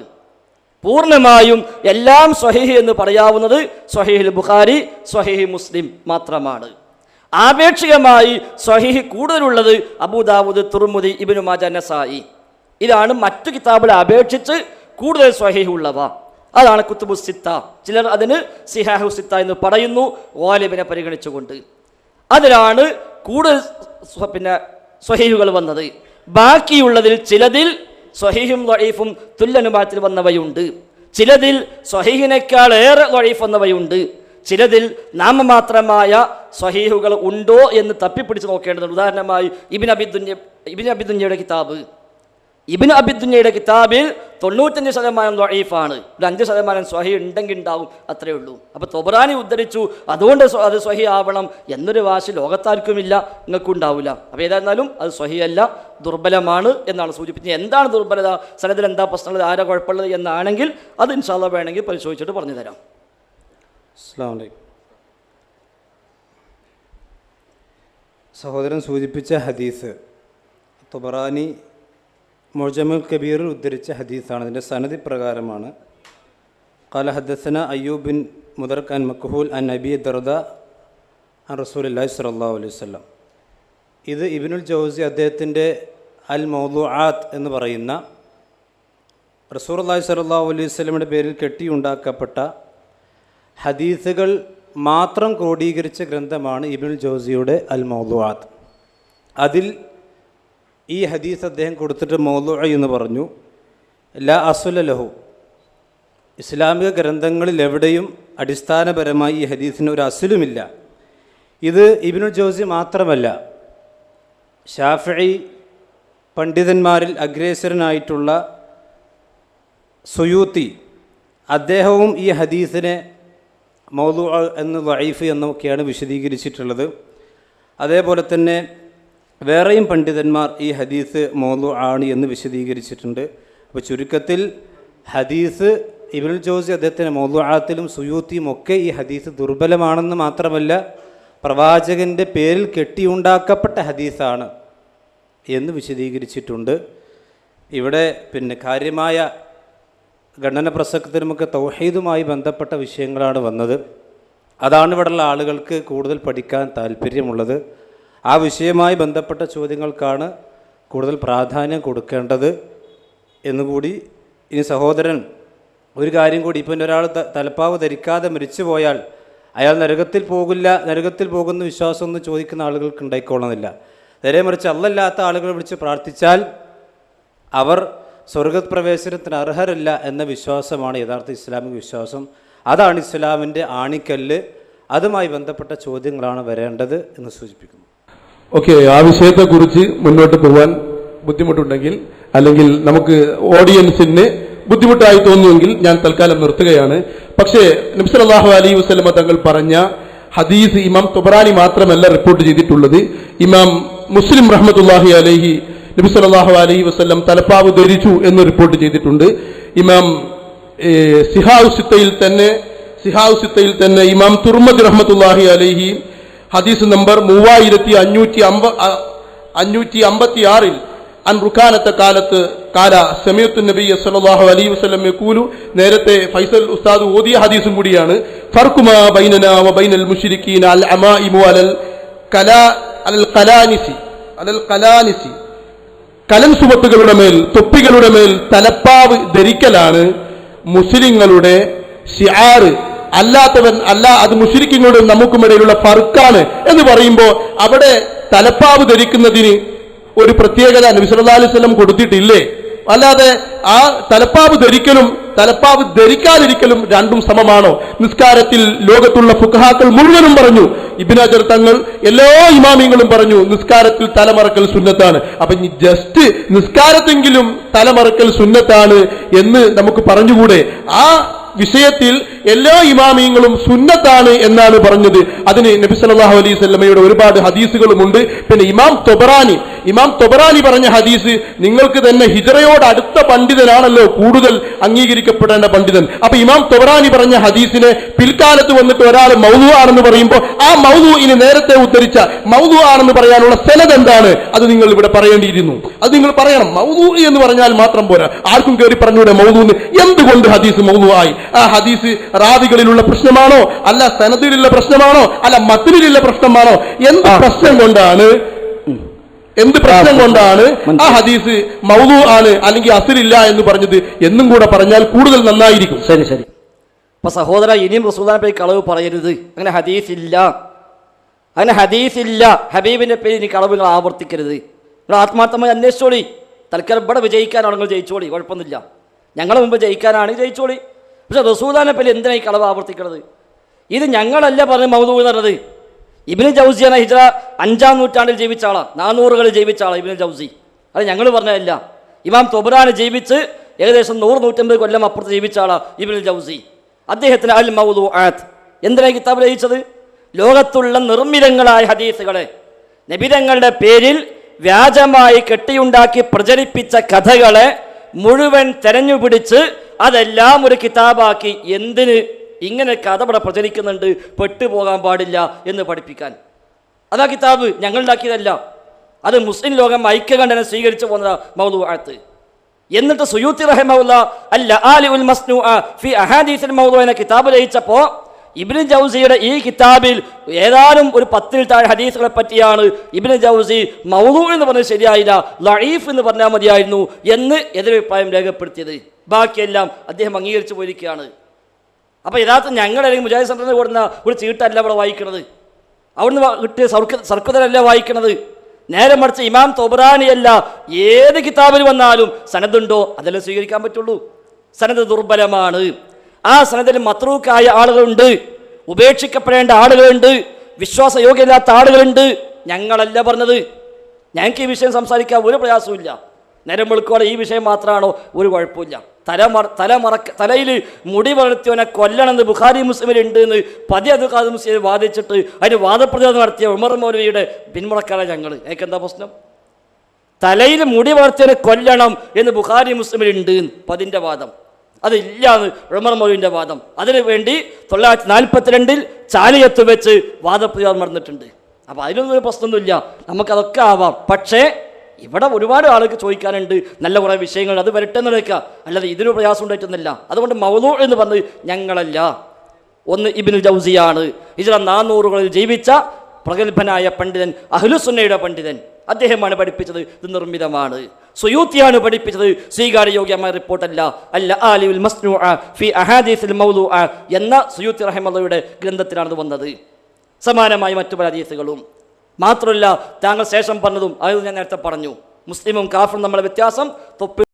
പൂർണ്ണമായും എല്ലാം സ്വഹീഹ് എന്ന് പറയാവുന്നത് സ്വഹീഹുൽ ബുഖാരി, സ്വഹീഹ് മുസ്ലിം മാത്രമാണ്. ആപേക്ഷികമായി സ്വഹീഹ് കൂടുതലുള്ളത് അബൂദാവൂദ്, തുർമുദി, ഇബ്നു മാജ, നസായി. ഇതാണ് മറ്റു കിതാബുകളെ അപേക്ഷിച്ച് കൂടുതൽ സ്വഹീഹ് ഉള്ളവ. അതാണ് കുത്തുബു സിത്ത. ചിലർ അതിന് സിഹാഹു സിത്ത എന്ന് പറയുന്നു, ഗാലിബിനെ പരിഗണിച്ചുകൊണ്ട്. അതിലാണ് കൂടുതൽ സ്വഹീഹുകൾ വന്നത്. ബാക്കിയുള്ളതിൽ ചിലതിൽ സ്വഹീഹും ദഈഫും തുല്യനുപാതത്തിൽ വന്നവയുണ്ട്, ചിലതിൽ സ്വഹീഹിനേക്കാൾ ഏറെ ദഈഫ് വന്നവയുണ്ട്, ചിലതിൽ നാമമാത്രമായ സ്വഹീഹുകൾ ഉണ്ടോ എന്ന് തപ്പിപ്പിടിച്ച് നോക്കേണ്ടതുണ്ട്. ഉദാഹരണമായി ഇബ്നു അബി ദുന്യയുടെ കിതാബിൽ 95% ദഈഫാണ്, ഒരു 5% സ്വഹീഹ് ഉണ്ടെങ്കിൽ ഉണ്ടാവും, അത്രയേ ഉള്ളൂ. അപ്പോൾ തൊബറാനി ഉദ്ധരിച്ചു, അതുകൊണ്ട് അത് സ്വഹീഹ് ആവണം എന്നൊരു വാശി ലോകത്താർക്കുമില്ല, നിങ്ങൾക്കും ഉണ്ടാവില്ല. അപ്പോൾ ഏതായിരുന്നാലും അത് സ്വഹീഹല്ല, ദുർബലമാണ് എന്നാണ് സൂചിപ്പിച്ചത്. എന്താണ് ദുർബലത, സനദിൽ എന്താ പ്രശ്നമുള്ളത്, ആരാ കുഴപ്പമുള്ളത് എന്നാണെങ്കിൽ അത് ഇൻഷാ അല്ലാഹ് വേണമെങ്കിൽ പരിശോധിച്ചിട്ട് പറഞ്ഞു തരാം. അസ്സലാമു അലൈക്കും. സഹോദരൻ സൂചിപ്പിച്ച ഹദീസ് തൊബറാനി മുഅ്ജമുൽ കബീറിൽ ഉദ്ധരിച്ച ഹദീസാണ്. അതിൻ്റെ സനദി പ്രകാരമാണ്. ഖാല ഹദ്ദസന അയ്യൂബ് ബിൻ മുദർക് അൻ മക്ഹൂൽ അൻ അബി ദർദ അൻ റസൂലുള്ളാഹി സ്വല്ലല്ലാഹു അലൈഹി വസല്ലം. ഇത് ഇബ്നുൽ ജൗസി അദ്ദേഹത്തിൻ്റെ അൽ മൗദൂആത്ത് എന്ന് പറയുന്ന റസൂലുള്ളാഹി സ്വല്ലല്ലാഹു അലൈഹി വസല്ലമയുടെ പേരിൽ കെട്ടിയുണ്ടാക്കപ്പെട്ട ഹദീസുകൾ മാത്രം ക്രോഡീകരിച്ച ഗ്രന്ഥമാണ് ഇബ്നുൽ ജൗസിയുടെ അൽ മൗദൂആത്ത്. അതിൽ ഈ ഹദീസ് അദ്ദേഹം കൊടുത്തിട്ട് മൗദൂഅ എന്ന് പറഞ്ഞു. ലാ അസ്ല ലഹു, ഇസ്ലാമിക ഗ്രന്ഥങ്ങളിൽ എവിടെയും അടിസ്ഥാനപരമായി ഈ ഹദീസിന് ഒരു അസ്ലുമില്ല. ഇത് ഇബ്നുൽ ജൗസി മാത്രമല്ല, ശാഫിഈ പണ്ഡിതന്മാരിൽ അഗ്രേസരനായിട്ടുള്ള സുയൂത്തി അദ്ദേഹവും ഈ ഹദീസിനെ മൗദൂഅ എന്ന് ദഈഫ് എന്നൊക്കെയാണ് വിശദീകരിച്ചിട്ടുള്ളത്. അതേപോലെ തന്നെ വേറെയും പണ്ഡിതന്മാർ ഈ ഹദീസ് മൗദൂ ആണ് എന്ന് വിശദീകരിച്ചിട്ടുണ്ട്. അപ്പോൾ ചുരുക്കത്തിൽ ഹദീസ് ഇബ്നുൽ ജൗസി അദ്ദേഹത്തിൻ്റെ മൗദൂആത്തിലും സുയൂത്തിയും ഒക്കെ ഈ ഹദീസ് ദുർബലമാണെന്ന് മാത്രമല്ല പ്രവാചകൻ്റെ പേരിൽ കെട്ടിയുണ്ടാക്കപ്പെട്ട ഹദീസാണ് എന്ന് വിശദീകരിച്ചിട്ടുണ്ട്. ഇവിടെ കാര്യമായ ഖണ്ഡന പ്രസക്തരുമൊക്കെ തൗഹീദുമായി ബന്ധപ്പെട്ട വിഷയങ്ങളാണ് വന്നത്. അതാണ് ഇവിടെയുള്ള ആളുകൾക്ക് കൂടുതൽ പഠിക്കാൻ താല്പര്യമുള്ളത്. ആ വിഷയവുമായി ബന്ധപ്പെട്ട ചോദ്യങ്ങൾക്കാണ് കൂടുതൽ പ്രാധാന്യം കൊടുക്കേണ്ടത് എന്നുകൂടി. ഇനി സഹോദരൻ ഒരു കാര്യം കൂടി, ഇപ്പം ഒരാൾ തലപ്പാവ് ധരിക്കാതെ മരിച്ചു പോയാൽ അയാൾ നരകത്തിൽ പോകില്ല, നരകത്തിൽ പോകുന്ന വിശ്വാസമൊന്നും ചോദിക്കുന്ന ആളുകൾക്ക് ഉണ്ടായിക്കൊള്ളുന്നില്ല. നേരെ മറിച്ച് അല്ലാത്ത ആളുകൾ വിളിച്ച് പ്രാർത്ഥിച്ചാൽ അവർ സ്വർഗപ്രവേശനത്തിന് അർഹരല്ല എന്ന വിശ്വാസമാണ് യഥാർത്ഥ ഇസ്ലാമിക വിശ്വാസം. അതാണ് ഇസ്ലാമിൻ്റെ ആണിക്കല്ല്. അതുമായി ബന്ധപ്പെട്ട ചോദ്യങ്ങളാണ് വരേണ്ടത് എന്ന് സൂചിപ്പിക്കുന്നു. ഓക്കെ, ആ വിഷയത്തെക്കുറിച്ച് മുന്നോട്ട് പോകാൻ ബുദ്ധിമുട്ടുണ്ടെങ്കിൽ അല്ലെങ്കിൽ നമുക്ക് ഓഡിയൻസിന് ബുദ്ധിമുട്ടായി തോന്നുമെങ്കിൽ ഞാൻ തൽക്കാലം നിർത്തുകയാണ്. പക്ഷേ നബി സല്ലല്ലാഹു അലൈഹി വസല്ലമ തങ്ങൾ പറഞ്ഞ ഹദീസ് ഇമാം തൊബറാനി മാത്രമല്ല റിപ്പോർട്ട് ചെയ്തിട്ടുള്ളത്. ഇമാം മുസ്ലിം റഹ്മത്തുള്ളാഹി അലൈഹി നബി സല്ലല്ലാഹു അലൈഹി വസല്ലം തലപ്പാവ് ധരിച്ചു എന്ന് റിപ്പോർട്ട് ചെയ്തിട്ടുണ്ട്. ഇമാം സിഹാഉ സിത്തയിൽ തന്നെ ഇമാം തുർമദി റഹ്മത്തുള്ളാഹി അലൈഹി ഹദീസ് നമ്പർ 3556 അൻ റുക്കാനത്തെ കാല സമയത്തു നബി സല്ലല്ലാഹു അലൈഹി വസല്ലം യഖൂലു, നേരത്തെ ഫൈസൽ ഉസ്താദ് ഓതിയ ഹദീസും കൂടിയാണ്. ഫർഖുമാ ബൈനനാ വ ബൈനൽ മുശ്രിക്കീന അൽ അമാഇമു അലൽ ഖലാനിസി, കലൻ സുമത്തുകളുടെ മേൽ, തൊപ്പികളുടെ മേൽ തലപ്പാവ് ധരിക്കലാണ് മുസ്ലിങ്ങളുടെ ശിആർ. അത് മുശ്രിക്കുകളുടെ നമുക്കുമിടയിലുള്ള ഫർക്കാണ് എന്ന് പറയുമ്പോൾ അവിടെ തലപ്പാവ് ധരിക്കുന്നതിന് ഒരു പ്രത്യേകത നബി സല്ലല്ലാഹു അലൈഹി വസല്ലം കൊടുത്തിട്ടില്ലേ? അല്ലാതെ ആ തലപ്പാവ് ധരിക്കലും തലപ്പാവ് ധരിക്കാതിരിക്കലും രണ്ടും സമമാണോ? നിസ്കാരത്തിൽ ലോകത്തുള്ള ഫുഖഹാക്കൾ മുഴുവനും പറഞ്ഞു, ഇബ്നു ഹജർ തങ്ങൾ എല്ലാ ഇമാമിങ്ങളും പറഞ്ഞു നിസ്കാരത്തിൽ തലമറക്കൽ സുന്നത്താണ്. അപ്പൊ ഇനി ജസ്റ്റ് നിസ്കാരത്തെങ്കിലും തലമറക്കൽ സുന്നത്താണ് എന്ന് നമുക്ക് പറഞ്ഞുകൂടെ? ആ വിഷയത്തിൽ എല്ലാ ഇമാമിയങ്ങളും സുന്നത്താണ് എന്നാണ് പറഞ്ഞത്. അതിന് നബി സല്ലല്ലാഹു അലൈഹി വസല്ലമയുടെ ഒരുപാട് ഹദീസുകളുമുണ്ട്. പിന്നെ ഇമാം തൊബറാനി പറഞ്ഞ ഹദീസ്, നിങ്ങൾക്ക് തന്നെ ഹിജ്റയോട് അടുത്ത പണ്ഡിതനാണല്ലോ കൂടുതൽ അംഗീകരിക്കപ്പെടേണ്ട പണ്ഡിതൻ. അപ്പൊ ഇമാം തൊബറാനി പറഞ്ഞ ഹദീസിനെ പിൽക്കാലത്ത് വന്നിട്ട് ഒരാൾ മൗദൂ ആണെന്ന് പറയുമ്പോൾ ആ മൗദൂഇനെ നേരത്തെ ഉദ്ധരിച്ച മൗദൂ ആണെന്ന് പറയാനുള്ള സനദ് എന്താണ്? അത് നിങ്ങൾ ഇവിടെ പറയേണ്ടിയിരുന്നു. അത് നിങ്ങൾ പറയണം. മൗദൂ എന്ന് പറഞ്ഞാൽ മാത്രം പോരാ, ആർക്കും കയറി പറഞ്ഞൂടെ മൗദൂന്ന്. എന്തുകൊണ്ട് ഹദീസ് മൗദൂ ആയി? ആ ഹദീസ് റാവികളിലുള്ള പ്രശ്നമാണോ, അല്ല സനദിലുള്ള പ്രശ്നമാണോ, അല്ല മത്നിലുള്ള പ്രശ്നമാണോ? എന്ത് പ്രശ്നം കൊണ്ടാണ് ആ ഹദീസ് മൗദൂ ആണ് അല്ലെങ്കിൽ അസ്ലില്ല എന്ന് പറഞ്ഞത് എന്നും കൂടെ പറഞ്ഞാൽ കൂടുതൽ നന്നായിരിക്കും. ശരി. അപ്പൊ സഹോദര, ഇനിയും റസൂലുള്ളാഹിന്റെ പേരിൽ കളവ് പറയരുത്. അങ്ങനെ ഹദീസില്ല. ഹബീബിന്റെ പേരിൽ ഇനി കളവുകൾ ആവർത്തിക്കരുത്. നിങ്ങൾ ആത്മാർത്ഥമായി അന്വേഷിച്ചോളി. തൽക്കാലം ഇവിടെ വിജയിക്കാനാണ് നിങ്ങൾ ജയിച്ചോളി, കുഴപ്പമൊന്നുമില്ല. ഞങ്ങളെ മുമ്പ് ജയിക്കാനാണ് ജയിച്ചോളി. പക്ഷെ റസൂലുള്ളാഹിന്റെ പേരിൽ എന്തിനായി കളവ് ആവർത്തിക്കുന്നത്? ഇത് ഞങ്ങളല്ല പറഞ്ഞ് മൗദൂ എന്ന് പറഞ്ഞത്. ഇബ്നു ജൗസിയാണ് ഹിജ്റ 5-ാം നൂറ്റാണ്ടിൽ ജീവിച്ച ആളാണ്, 400കളിൽ ജീവിച്ച ആളാണ് ഇബ്നു ജൗസി. അത് ഞങ്ങൾ പറഞ്ഞതല്ല. ഇമാം തൊബറാനി ജീവിച്ച് ഏകദേശം 100-150 കൊല്ലം അപ്പുറത്ത് ജീവിച്ച ആളാണ് ഇബ്നു ജൗസി. അദ്ദേഹത്തിന് അൽ മൗദൂആത്ത് എന്തിനായി കിതാബ് രചിച്ചത്? ലോകത്തുള്ള നിർമ്മിതങ്ങളായ ഹദീസുകളെ നബിതങ്ങളുടെ പേരിൽ വ്യാജമായി കെട്ടിയുണ്ടാക്കി പ്രചരിപ്പിച്ച കഥകളെ മുഴുവൻ തെരഞ്ഞുപിടിച്ച് അതെല്ലാം ഒരു കിതാബാക്കി. എന്തിന്? ഇങ്ങനെ കഥ ഇവിടെ പ്രചരിക്കുന്നുണ്ട്, പെട്ടുപോകാൻ പാടില്ല എന്ന് പഠിപ്പിക്കാൻ. അതാ കിതാബ്, ഞങ്ങളുണ്ടാക്കിയതല്ല. അത് മുസ്ലിം ലോകം ഐക്യകണ്ഠനം സ്വീകരിച്ചു പോകുന്ന മൗദൂആത്ത്. എന്നിട്ട് സുയൂത്തി റഹിമഹുല്ലാ അൽ മസ്നൂഅ ഫി അഹാദീസിൽ മൗദൂ എന്ന കിതാബ് രചിച്ചപ്പോൾ ഇബ്നു ജൗസിയുടെ ഈ കിതാബിൽ ഏതാനും ഒരു 10-ൽ താഴെ ഹദീസുകളെ പറ്റിയാണ് ഇബ്നു ജൗസി മൗദൂ എന്ന് പറഞ്ഞത് ശരിയായില്ല, ലഈഫ് എന്ന് പറഞ്ഞാൽ മതിയായിരുന്നു എന്ന് എതിരഭിപ്രായം രേഖപ്പെടുത്തിയത്. ബാക്കിയെല്ലാം അദ്ദേഹം അംഗീകരിച്ചു പോയിരിക്കുകയാണ്. അപ്പോൾ യഥാർത്ഥം ഞങ്ങൾ അല്ലെങ്കിൽ മുജാഹിദ് സെന്ററിന് കൊടുക്കുന്ന ഒരു ചീട്ടല്ല ഇവിടെ വായിക്കുന്നത്, അവിടുന്ന് കിട്ടിയ സർക്കുലറല്ല വായിക്കുന്നത്. നേരെ മറിച്ച് ഇമാം തൊബറാനിയല്ല ഏത് കിതാബിൽ വന്നാലും സനദുണ്ടോ അതെല്ലാം സ്വീകരിക്കാൻ പറ്റുള്ളൂ. സനദ് ദുർബലമാണ്. ആ സനദിൽ മത്രൂക്കായ ആളുകളുണ്ട്, ഉപേക്ഷിക്കപ്പെടേണ്ട ആളുകളുണ്ട്, വിശ്വാസയോഗ്യമില്ലാത്ത ആളുകളുണ്ട്. ഞങ്ങളല്ല പറഞ്ഞത്. ഞങ്ങൾക്ക് ഈ വിഷയം സംസാരിക്കാൻ ഒരു പ്രയാസവും ഇല്ല. നേരം വെളുക്കോടെ ഈ വിഷയം മാത്രമാണോ? ഒരു കുഴപ്പമില്ല. തലയിൽ മുടി വളർത്തിയവനെ കൊല്ലണമെന്ന് ബുഖാരി മുസ്ലിമിലുണ്ട് എന്ന് പതിയതുകാത് മുസ്ലിം വാദിച്ചിട്ട് അതിന് വാദപ്രതിവാദം നടത്തിയ ഉമർ മൗലവിയുടെ പിന്മുറക്കാരാണ് ഞങ്ങൾ. എനിക്കെന്താ പ്രശ്നം? തലയിൽ മുടി വളർത്തിയവനെ കൊല്ലണം എന്ന് ബുഖാരി മുസ്ലിമിലുണ്ട് പതിൻ്റെ വാദം, അതില്ലാന്ന് ഉമർ മൗലവിൻ്റെ വാദം. അതിനു വേണ്ടി 1942 ചാലിയത്ത് വെച്ച് വാദപ്രതിവാദം നടന്നിട്ടുണ്ട്. അപ്പോൾ അതിനൊന്നും പ്രശ്നമൊന്നുമില്ല, നമുക്കതൊക്കെ ആവാം. പക്ഷേ ഇവിടെ ഒരുപാട് ആൾക്ക് ചോദിക്കാനുണ്ട്, നല്ല കുറേ വിഷയങ്ങൾ, അത് വരട്ടെ എന്ന് വെക്കുക, അല്ലാതെ ഇതിന് പ്രയാസം ഉണ്ടായിട്ടൊന്നുമില്ല. അതുകൊണ്ട് മൗദൂ എന്ന് പറഞ്ഞ് ഞങ്ങളല്ല. ഒന്ന് ഇബ്നുൽ ജൗസിയാണ്, ഹിജ്റ 400കളിൽ ജീവിച്ച പ്രഗത്ഭനായ പണ്ഡിതൻ, അഹ്ലുസുന്നയുടെ പണ്ഡിതൻ. അദ്ദേഹമാണ് പഠിപ്പിച്ചത് ഇത് നിർമ്മിതമാണ്. സുയൂത്തിയാണ് പഠിപ്പിച്ചത്, സ്വീകാര്യയോഗ്യമായ റിപ്പോർട്ടല്ല. അല്ല ആലിഉൽ മസ്നൂഅ ഫി അഹാദീസിൽ മൗദൂഅ എന്ന സുയൂത്തി റഹിമഹുള്ളയുടെ ഗ്രന്ഥത്തിലാണ് വന്നത്. സമാനമായി മറ്റു പല ഹദീസുകളും. മാത്രമല്ല താങ്കൾ ശേഷം പറഞ്ഞതും അത് ഞാൻ നേരത്തെ പറഞ്ഞു, മുസ്ലിമും കാഫറും നമ്മളെ വ്യത്യാസം തൊപ്പി